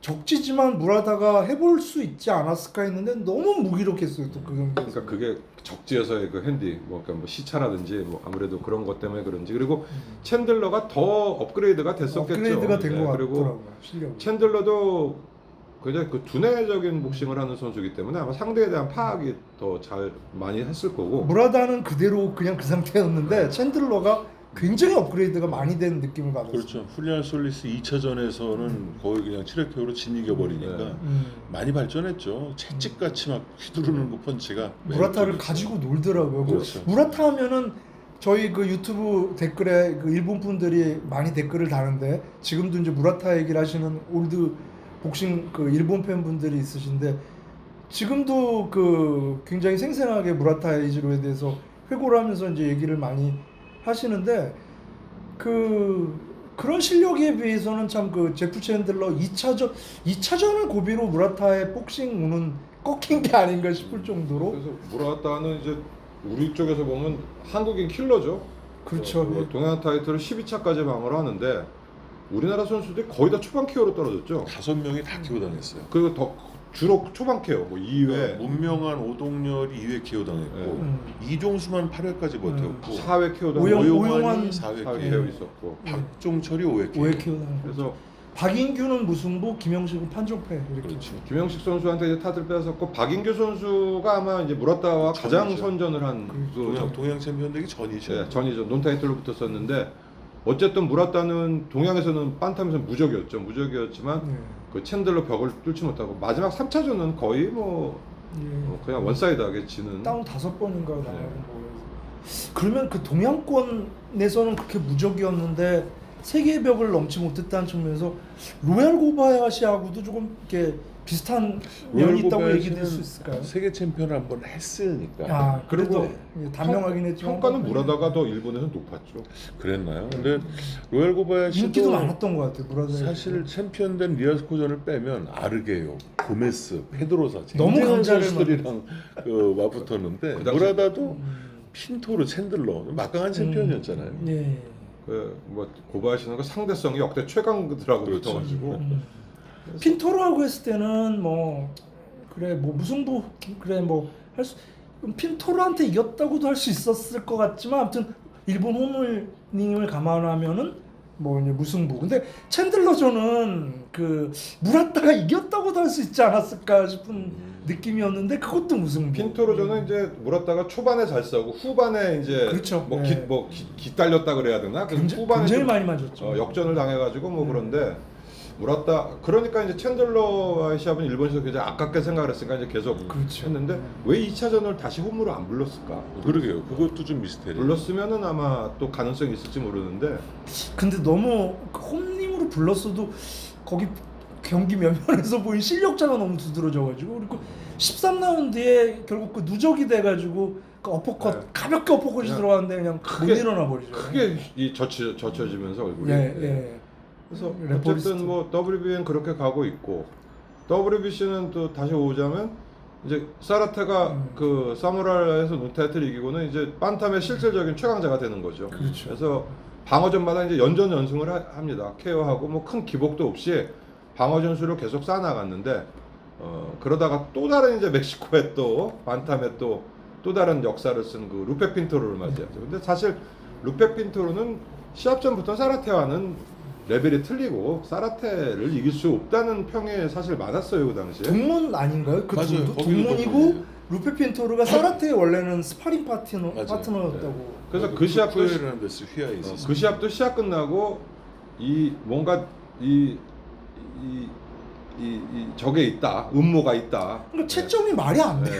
적지지만 무라다가 해볼 수 있지 않았을까 했는데 너무 무기력했어요 또 그 경기에서. 그러니까 그게 적지에서의 그 핸디 그러니까 뭐 시차라든지 뭐 아무래도 그런 것 때문에 그런지 그리고 챈들러가 더 업그레이드가 됐었겠죠. 업그레이드가 된 것 네, 그리고 같더라고요 실력이. 챈들러도 굉장히 그 두뇌적인 복싱을 하는 선수이기 때문에 아마 상대에 대한 파악이 더 잘 많이 했을 거고 무라다는 그대로 그냥 그 상태였는데 챈들러가 굉장히 업그레이드가 많이 된 느낌을 받았어요. 그렇죠. 훌리안 솔리스 2차전에서는 거의 그냥 치레케오로 진 이겨버리니까 네. 많이 발전했죠. 채찍같이 막 휘두르는 그 펀치가 무라타를 매력적이었어요. 가지고 놀더라고요. 그 그렇죠. 무라타 하면은 저희 그 유튜브 댓글에 그 일본 분들이 많이 댓글을 다는데 지금도 이제 무라타 얘기를 하시는 올드 복싱 그 일본 팬분들이 있으신데 지금도 그 굉장히 생생하게 무라타 에이지로에 대해서 회고를 하면서 이제 얘기를 많이 하시는데 그런 실력에 비해서는 참 그 제프 챈들러 2차전을 고비로 무라타의 복싱 운은 꺾인 게 아닌가 싶을 정도로 그래서 무라타는 이제 우리 쪽에서 보면 한국인 킬러죠. 그렇죠. 그 동양 타이틀을 12차까지 방어를 하는데 우리나라 선수들이 거의 다 초반 KO로 떨어졌죠. 5명이 다 키워 당했어요. 그리고 더 주로 초반 KO 뭐 2회 문명한 오동열이 2회 키워 당했고 이종수만 8회까지 버텼고 4회 KO도 오용환이 오용환이 4회 4회 KO 키워. 있었고 박종철이 5회 키워. 오해 키우는 그래서 박인규는 무승부, 김영식은 판정패 이렇게. 그렇죠. 김영식 선수한테 이제 타틀 뺏었고 박인규 선수가 아마 이제 무라타와 가장 전이죠. 선전을 한 동양 챔피언 되기 전이죠. 네, 전이죠. 논타이틀로 붙었었는데 어쨌든 무라타는 동양에서는 반탐에서 무적이었죠. 무적이었지만 네. 그 챈들러 벽을 뚫지 못하고 마지막 3차전은 거의 뭐 그냥 원사이드하게 지는 다운 5번인가 나가는 네. 거예요. 그러면 그 동양권에서는 그렇게 무적이었는데 세계의 벽을 넘지 못했다는 측면에서 로얄 고바야시하고도 조금 이렇게 비슷한 면이 있다고 얘기될 수 있을까요? 세계 챔피언을 한번 했으니까. 아 그래도 그리고 예, 단명하긴 했지만 평가는 무라다가 더 일본에서 높았죠. 그랬나요? 근데 로얄 고바야시도 인기도 많았던 것 같아요. 무라다 사실 챔피언된 리아스코전을 빼면 아르게요, 고메스, 페드로사 너무 쟁쟁한 강자를 선수들이랑 그 맞붙었는데 그 당시- 무라다도 핀토르, 챈들러 막강한 챔피언이었잖아요. 예. 그 뭐 고바야시는 그 상대성이 역대 최강들하고 그렇죠. 붙어가지고 핀토르하고 했을 때는 뭐 그래 뭐 무승부 그래 뭐 할 수 핀토르한테 이겼다고도 할 수 있었을 것 같지만 아무튼 일본 홈을 감안하면은 뭐 이제 무승부. 근데 챈들러전은 그 무라타가 이겼다고도 할 수 있지 않았을까 싶은 느낌이었는데 그것도 무승부. 핀토르전은 이제 무라타가 초반에 잘 싸고 후반에 이제 그렇죠. 뭐 네. 기딸렸다 그래야 되나? 그 후반에 굉장히 좀 많이 맞았죠. 역전을 당해가지고 뭐 그런데 무라타 그러니까 이제 챈들러와의 시합은 일본에서 굉장히 아깝게 생각을 했으니까 이제 계속 그렇죠. 했는데 왜 2차전을 다시 홈으로 안 불렀을까? 그러게요. 그것도 좀 미스테리. 불렀으면은 아마 또 가능성이 있을지 모르는데 근데 너무 그 홈님으로 불렀어도 거기 경기 면면에서 보인 실력차가 너무 두드러져가지고 그리고 13라운드에 결국 그 누적이 돼가지고 그 어퍼컷 네. 가볍게 어퍼컷이 그냥 들어갔는데 그냥 크게- 못 일어나 버리죠. 크게 이 젖혀지면서 얼굴이 예, 예. 그래서 레포리스트. 어쨌든 뭐 WBN 그렇게 가고 있고 WBC는 또 다시 오자면 이제 사라테가 그 사무라이에서 노타이틀 이기고는 이제 반탐의 실질적인 최강자가 되는 거죠. 그렇죠. 그래서 방어전마다 이제 연전연승을 합니다. KO하고 뭐 큰 기복도 없이 방어전 수를 계속 쌓아나갔는데 그러다가 또 다른 이제 멕시코의 또 반탐의 또 다른 역사를 쓴 그 루페 핀토로를 맞이하죠. 근데 사실 루페 핀토로는 시합 전부터 사라테와는 레벨이 틀리고 사라테를 이길 수 없다는 평이 사실 많았어요 그 당시에. 동문 아닌가요? 그 맞아요. 둘도 거기도 동문이고 동문이에요. 루페 핀토르가 사라테의 원래는 스파링 파트너였다고. 그래서 그 시합도 푸에라는 데서 휘하에 있었어요. 그 시합도 시합 끝나고 이 뭔가 이 적에 있다, 음모가 있다. 그러니까 채점이 말이 안 돼. 네.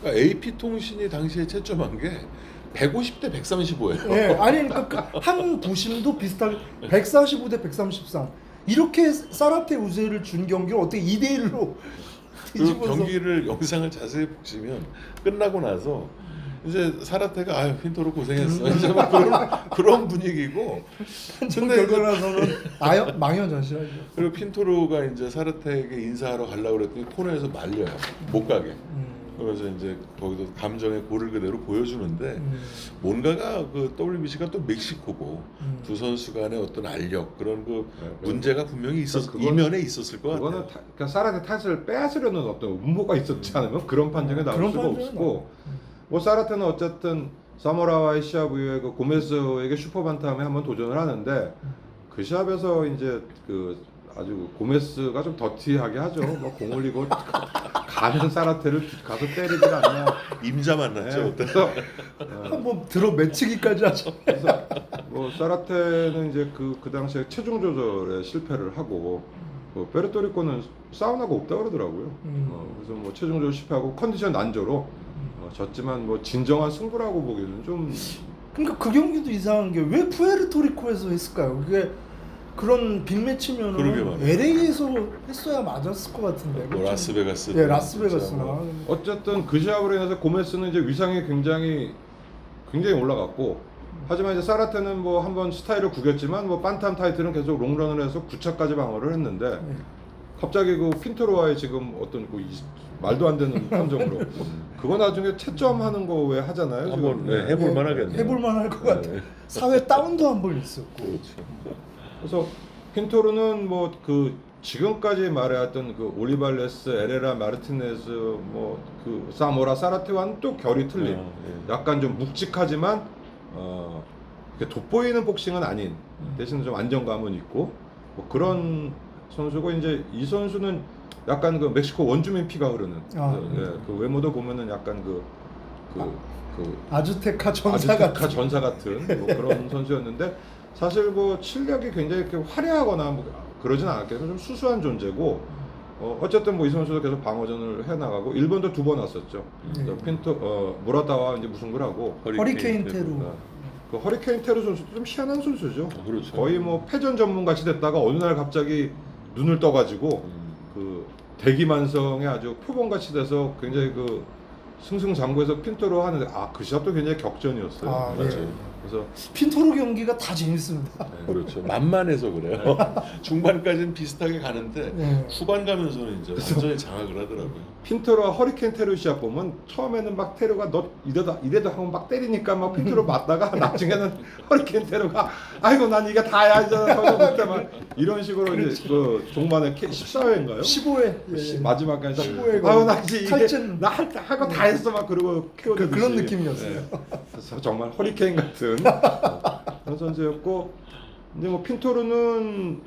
그러니까 AP 통신이 당시에 채점한 게 150대 135예요. 예, 아니 그러니까 한 부심도 비슷하게 145 대 133 이렇게 사라테 우세를 준 경기를 어떻게 2대 1로 그 뒤집어서 경기를 영상을 자세히 보시면 끝나고 나서 이제 사라테가 아유 핀토로 고생했어 이제 막 그런 분위기고 전 근데 결과 나서는 망연자실하죠. 그리고 핀토로가 이제 사라테에게 인사하러 가려고 그랬더니 코너에서 말려요 못 가게. 그래서 이제 거기도 감정의 고를 그대로 보여주는데 뭔가가 그 WBC가 또 멕시코고 두 선수 간의 어떤 알력 그런 그 문제가 분명히 이면에 있었을 것 그거는 같아요. 그러니까 사라테 타이틀을 빼앗으려는 어떤 음모가 있었지 않으면 그런 판정이 나올 그런 수가 판정이 없고 뭐 사라테는 어쨌든 사모라와의 시합 이후에 그 고메스에게 슈퍼반tam에 한번 도전을 하는데 그 시합에서 이제 그 아주 고메스가 좀 더티하게 하죠. 뭐 공 올리고 가는 사라테를 가서 때리질 않냐. 임자 만났죠. 네, 그때. 그래서 한번 들어 매치기까지 하죠. 그래서 뭐 사라테는 이제 그 당시에 체중 조절에 실패를 하고 베르토리코는 사우나가 없다 그러더라고요. 그래서 뭐 체중 조절 실패하고 컨디션 난조로 졌지만 뭐 진정한 승부라고 보기에는 좀 그러니까 그 경기도 이상한 게 왜 푸에르토리코에서 했을까요? 그게 그런 그러게 빅매치면은 말이에요. LA에서 했어야 맞았을 것 같은데. 뭐 라스베가스. 예, 라스베가스나. 어쨌든 그 시합으로 인해서 고메스는 이제 위상이 굉장히 올라갔고 하지만 이제 사라테는 뭐 한번 스타일을 구겼지만 뭐 반탐 타이틀은 계속 롱런을 해서 9차까지 방어를 했는데 갑자기 그 핀토로와의 지금 어떤 그 말도 안 되는 판정으로 그거 나중에 채점하는 거 왜 하잖아요. 한번 지금. 네, 해볼 만하겠네요. 해볼만 할 것 같아. 사회 다운도 한 번 있었고. 그렇죠. 그래서 핀토르는 뭐 그 지금까지 말해왔던 그 올리발레스, 에레라, 마르티네즈, 뭐 그 사모라, 사라테와는 또 결이 틀린 약간 좀 묵직하지만 이렇게 돋보이는 복싱은 아닌 대신 좀 안정감은 있고 뭐 그런 선수고 이제 이 선수는 약간 그 멕시코 원주민 피가 흐르는 그 외모도 보면은 약간 그 아즈테카 전사 아즈테카 같은. 전사 같은 뭐 그런 선수였는데 사실 뭐 실력이 굉장히 이렇게 화려하거나 뭐 그러진 않았겠지만 좀 수수한 존재고 어쨌든 뭐 이 선수도 계속 방어전을 해나가고 일본도 2번 왔었죠. 무라타와 이제 무승부를 하고 허리케인 테루. 그 허리케인 테루 선수도 좀 희한한 선수죠. 그렇죠. 거의 뭐 패전 전문 같이 됐다가 어느 날 갑자기 눈을 떠가지고 그 대기만성에 아주 표본같이 돼서 굉장히 그 승승장구해서 핀토로 하는데 그 시합도 굉장히 격전이었어요. 맞아요. 그래서 핀토르 경기가 다 재밌습니다. 그렇죠. 만만해서 그래요. 중반까지는 비슷하게 가는데 네. 후반 가면서는 이제 완전히 장악을 하더라고요. 핀토로와 허리케인 테루 시합 보면 처음에는 막 테루가 너 이래도 하고 막 때리니까 막 핀토로 맞다가 나중에는 허리케인 테루가 아이고 난 이게 다야 이제 그때 막 이런 식으로 이제 그 종반에 14회인가요? 15회. 마지막까지 15회 아유 나 이제 이게 칼전. 나 할 거 다 했어 막 그러고 키워주듯이 그런 느낌이었어요. 그래서 정말 허리케인 같은 그런 선수였고 이제 뭐 핀토르는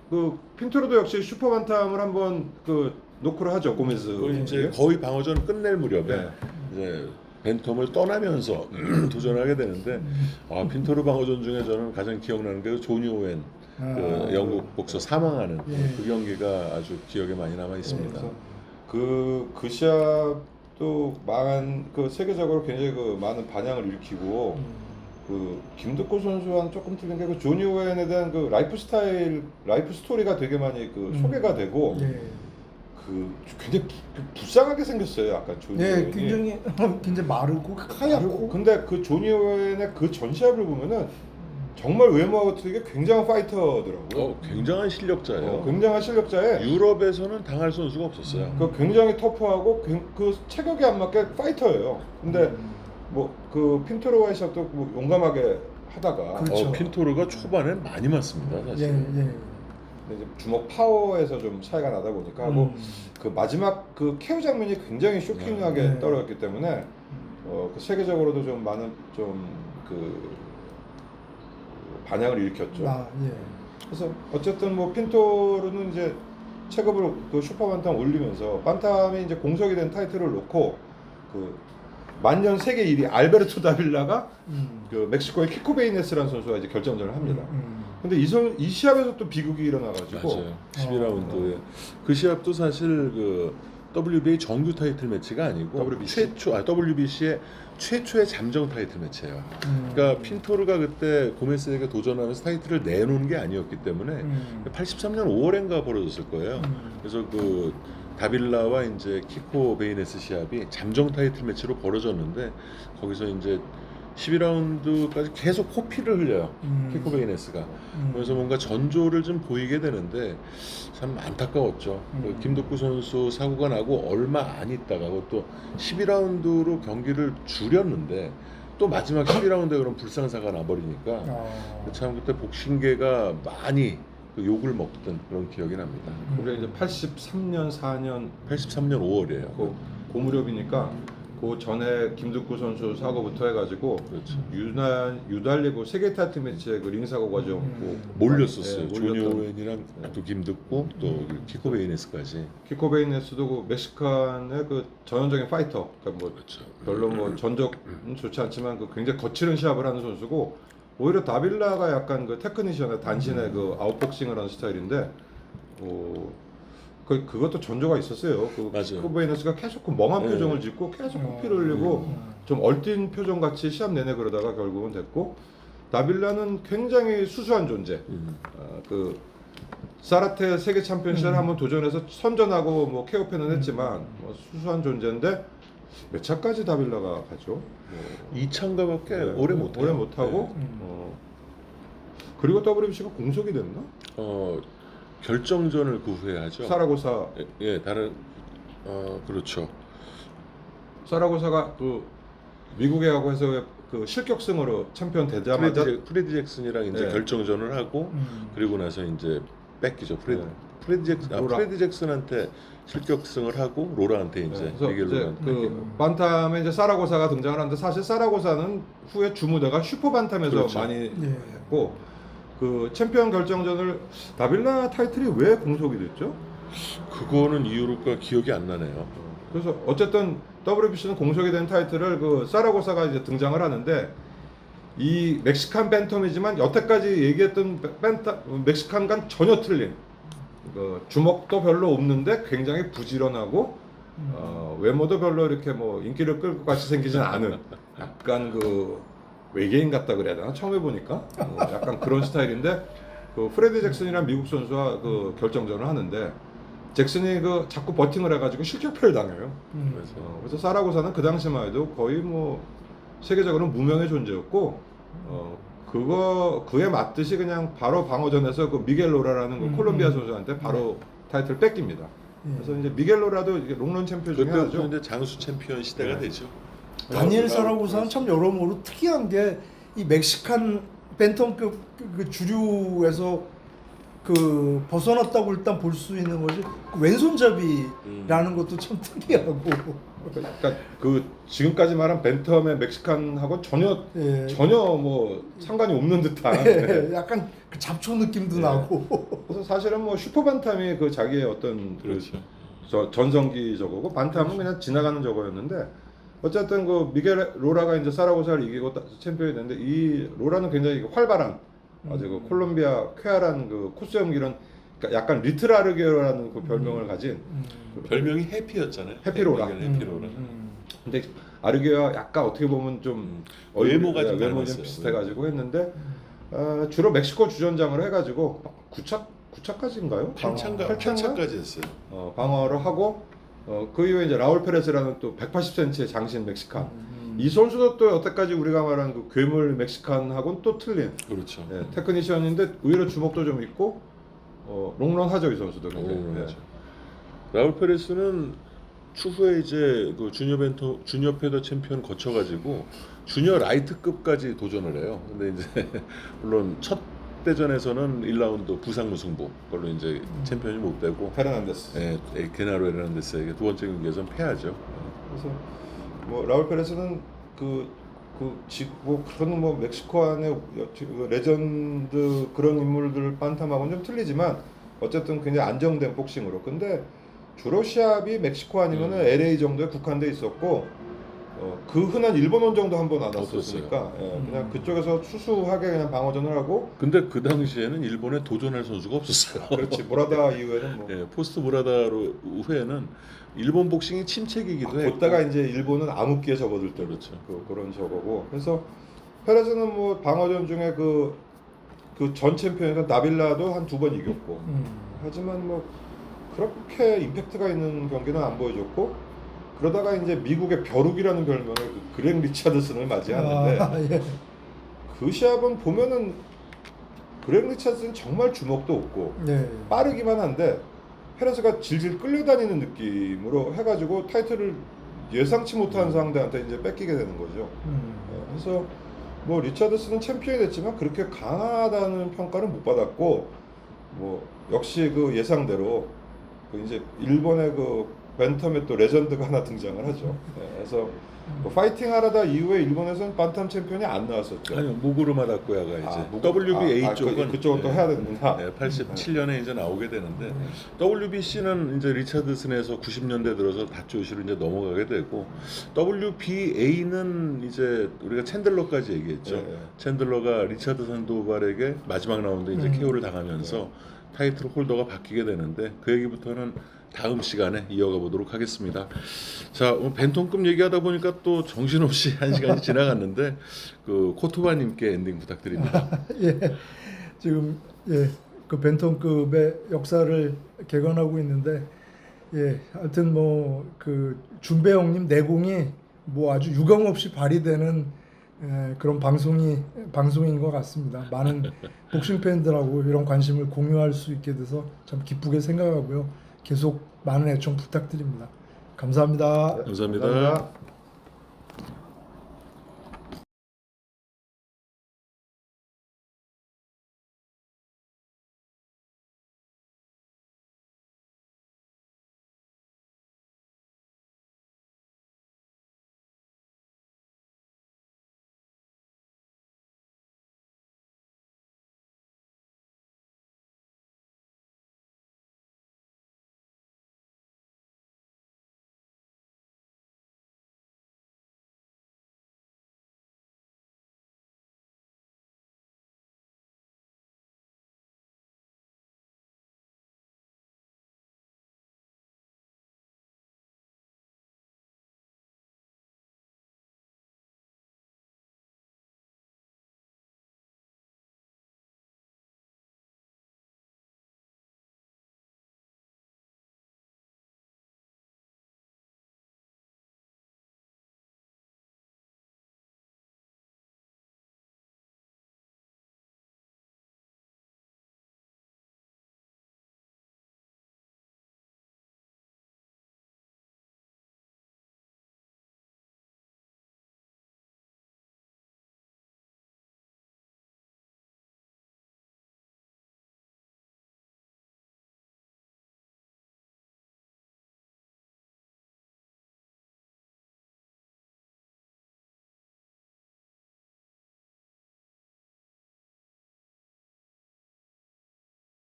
핀토르도 역시 슈퍼반탐을 한번 노크를 하죠 고메스. 그 이제 거의 방어전 끝낼 무렵에 네. 이제 벤텀을 떠나면서 도전하게 되는데 핀토르 방어전 중에 저는 가장 기억나는 게 조니 오웬 그 영국 복서 사망하는 그 경기가 아주 기억에 많이 남아 있습니다. 그 시합도 망한 세계적으로 굉장히 많은 반향을 일으키고 김득호 선수와는 조금 틀린 게 조니 오웬에 대한 라이프 스토리가 되게 많이 소개가 되고 굉장히 불쌍하게 생겼어요. 약간 조니 오웬이. 굉장히 마르고 하얗고. 근데 조니 오웬의 전 시합을 보면은 정말 외모하고 되게 굉장한 파이터더라고요. 굉장한 실력자예요. 굉장한 실력자에 유럽에서는 당할 선수가 없었어요. 그 굉장히 터프하고 그 체격에 안 맞게 파이터예요. 근데 뭐 그 핀토로와의 샷도 뭐 용감하게 하다가 그렇죠. 핀토르가 초반엔 많이 맞습니다, 사실. 예, 예. 근데 이제 주먹 파워에서 좀 차이가 나다 보니까 하고 그 마지막 그 KO 장면이 굉장히 쇼킹하게 네. 떨어졌기 때문에 그 세계적으로도 좀 많은 좀 그 반향을 일으켰죠. 예. 그래서 어쨌든 뭐 핀토르는 이제 체급을 그 슈퍼 반탐 올리면서 반탐이 이제 공석이 된 타이틀을 놓고 그 만년 세계 1위 알베르토 다빌라가 그 멕시코의 키코 베이네스라는 선수와 이제 결정전을 합니다. 근데 이 시합에서 또 비극이 일어나가지고 맞아요. 12라운드에 그 시합도 사실 그 WBA 정규 타이틀 매치가 아니고 WBC? WBC의 최초의 잠정 타이틀 매치예요. 그러니까 핀토르가 그때 고메스에게 도전하면서 타이틀을 내놓은 게 아니었기 때문에 83년 5월엔가 벌어졌을 거예요. 그래서 그 다빌라와 이제 키코 베이네스 시합이 잠정 타이틀 매치로 벌어졌는데 거기서 이제 12라운드까지 계속 코피를 흘려요. 키코 베이네스가. 그래서 뭔가 전조를 좀 보이게 되는데 참 안타까웠죠. 그 김덕구 선수 사고가 나고 얼마 안 있다가 그것도 12라운드로 경기를 줄였는데 또 마지막 12라운드에 그런 불상사가 나버리니까 참 그때 복싱계가 많이 그 욕을 먹던 그런 기억이 납니다. 우리가 이제 83년 4년 83년 5월이에요. 그 무렵이니까 그 전에 김득구 선수 사고부터 해가지고 그렇죠. 유달리고 세계 타이틀 매치에 그 링 사고가 좀 몰렸었어요. 네, 조니 몰렸던- 오웬이랑 또 김듣고 또 키코 베이네스까지. 키코 베이네스도 그 멕시칸의 그 전형적인 파이터. 그러니까 뭐 그렇죠. 별로 뭐 전적은 좋지 않지만 그 굉장히 거칠은 시합을 하는 선수고 오히려 다빌라가 약간 그 테크니션의 단신의 그 아웃복싱을 하는 스타일인데 그것도 전조가 있었어요. 그 맞아요. 키코 베이네스가 계속 그 멍한 네. 표정을 짓고 계속 코피를 흘리고 좀 얼뛴 표정 같이 시합 내내 그러다가 결국은 됐고 다빌라는 굉장히 수수한 존재. 그 사라테 세계 챔피언십을 한번 도전해서 선전하고 뭐 KO패는 했지만 뭐 수수한 존재인데 몇 차까지 다빌라가 가죠? 2차인가밖에 네, 오래 못 오래 못 하고 그리고 WBC가 공석이 됐나? 결정전을 그 후에 하죠. 사라고사 예, 다른 그렇죠. 사라고사가 그 미국에 하고 해서 그 실격승으로 챔피언 되자마자 프레디 잭슨이랑 이제 네. 결정전을 하고 그리고 나서 이제 뺏기죠. 네. 로라. 프레디 잭슨한테 실격승을 하고 로라한테 이제 그래서 미겔 이제 로라한테. 그 반탐에 이제 사라고사가 등장을 하는데 사실 사라고사는 후에 주무대가 슈퍼 반탐에서 그렇죠. 많이 했고 그 챔피언 결정전을 다빌라 타이틀이 왜 공석이 됐죠? 그거는 이유가 기억이 안 나네요. 그래서 어쨌든 WBC는 공석이 된 타이틀을 그 사라고사가 이제 등장을 하는데 이 멕시칸 벤텀이지만 여태까지 얘기했던 멕시칸과는 전혀 틀린 그 주먹도 별로 없는데 굉장히 부지런하고 외모도 별로 이렇게 뭐 인기를 끌 것 같이 생기진 않은 약간 그 외계인 같다 그래야 되나 처음 해보니까 약간 그런 스타일인데 그 프레디 잭슨이란 미국 선수와 그 결정전을 하는데 잭슨이 그 자꾸 버팅을 해가지고 실격패를 당해요. 그래서 사라고사는 그 당시만 해도 거의 뭐 세계적으로 무명의 존재였고 그에 맞듯이 그냥 바로 방어전에서 그 미겔 로라라는 그 콜롬비아 선수한테 바로 타이틀 뺏깁니다. 그래서 이제 미겔 로라도 이게 롱런 챔피언 중에 그때부터 하나죠. 이제 장수 챔피언 시대가 네. 되죠. 다니엘 사라고사는 참 여러모로 특이한 게 이 멕시칸 벤텀급 그 주류에서 그 벗어났다고 일단 볼 수 있는 것이 그 왼손잡이라는 것도 참 특이하고 그러니까 그 지금까지 말한 벤텀의 멕시칸하고 전혀 뭐 상관이 없는 듯한 약간 그 잡초 느낌도 네. 나고 그래서 사실은 뭐 슈퍼 반탐이 그 자기의 어떤 그렇죠. 그 전성기 저거고 반탐은 그냥 지나가는 저거였는데 어쨌든 그 미겔 로라가 이제 사라고사를 이기고 챔피언이 됐는데 이 로라는 굉장히 활발한 아주 그 콜롬비아 쾌활한 그 코스 연기는 그러니까 약간 리틀 아르게로라는 그 별명을 가진 별명이 해피였잖아요. 해피로라. 해피로라. 근데 아르게와 약간 어떻게 보면 좀 외모가 좀 외모 닮았어요. 좀 비슷해가지고 했는데 주로 멕시코 주전장으로 해가지고 9차까지인가요? 8차까지 했어요. 방어를 하고 그 이후에 이제 라울 페레스라는 또 180cm의 장신 멕시칸 이 선수도 또 여태까지 우리가 말한 그 괴물 멕시칸하고는 또 틀린 그렇죠. 예, 테크니션인데 의외로 주먹도 좀 있고 롱런하죠 이 선수도 굉장히. 롱런하죠. 라울 페레스는 추후에 이제 그 주니어 페더 챔피언 거쳐가지고 주니어 라이트급까지 도전을 해요. 근데 이제 물론 첫 대전에서는 1라운드 부상 무승부 그걸로 이제 챔피언이 못 되고 페르난데스. 예, 게나로 에르난데스에게 두 번째 경기에서는 패하죠. 그래서 뭐 라울 페레스는 뭐 그런 뭐 멕시코 안에 레전드 그런 인물들 반탐하고는 좀 틀리지만 어쨌든 굉장히 안정된 복싱으로. 근데 주로 시합이 멕시코 아니면은 LA 정도에 국한돼 있었고 그 흔한 일본원 정도 한 번 안 왔었으니까 그냥 그쪽에서 수수하게 그냥 방어전을 하고. 근데 그 당시에는 일본에 도전할 선수가 없었어요. 그렇지 모라다 이후에는 뭐 예, 포스트 무라다로 후에는 일본 복싱이 침체기기도 했고 그때가 이제 일본은 암흑기에 접어들 때 그렇죠. 그런 저거고. 그래서 페레즈는 뭐 방어전 중에 그 전 챔피언이던 나빌라도 한 2번 이겼고 하지만 뭐 그렇게 임팩트가 있는 경기는 안 보여줬고. 그러다가 이제 미국의 벼룩이라는 별명을 그렉 리차드슨을 맞이하는데 예. 그 시합은 보면은 그렉 리차드슨 정말 주먹도 없고 예. 빠르기만 한데 페레스가 질질 끌려다니는 느낌으로 해가지고 타이틀을 예상치 못한 상대한테 이제 뺏기게 되는 거죠. 그래서 뭐 리차드슨은 챔피언이 됐지만 그렇게 강하다는 평가는 못 받았고 뭐 역시 그 예상대로 그 이제 일본의 그 벤텀에 또 레전드가 하나 등장을 하죠. 그래서 뭐 파이팅 하라다 이후에 일본에서는 반탐 챔피언이 안 나왔었죠. 아니요 무구르마 다쿠야가 이제 WBA 쪽은 그쪽은 또 해야 되는구나. 87년에 이제 나오게 되는데 WBC는 이제 리차드슨에서 90년대 들어서 다조시로 이제 넘어가게 되고 WBA는 이제 우리가 챈들러까지 얘기했죠. 챈들러가 리차드 산도발에게 마지막 라운드 이제 KO를 당하면서 타이틀 홀더가 바뀌게 되는데 그 얘기부터는 다음 시간에 이어가 보도록 하겠습니다. 자, 오늘 벤톤급 얘기하다 보니까 또 정신없이 한 시간이 지나갔는데 그 코토바님께 엔딩 부탁드립니다. 예. 지금 그 벤톤급의 역사를 개관하고 있는데 하여튼 뭐 그 준배형님 내공이 뭐 아주 유감없이 발휘되는 그런 방송인 것 같습니다. 많은 복싱 팬들하고 이런 관심을 공유할 수 있게 돼서 참 기쁘게 생각하고요. 계속 많은 애청 부탁드립니다. 감사합니다. 감사합니다.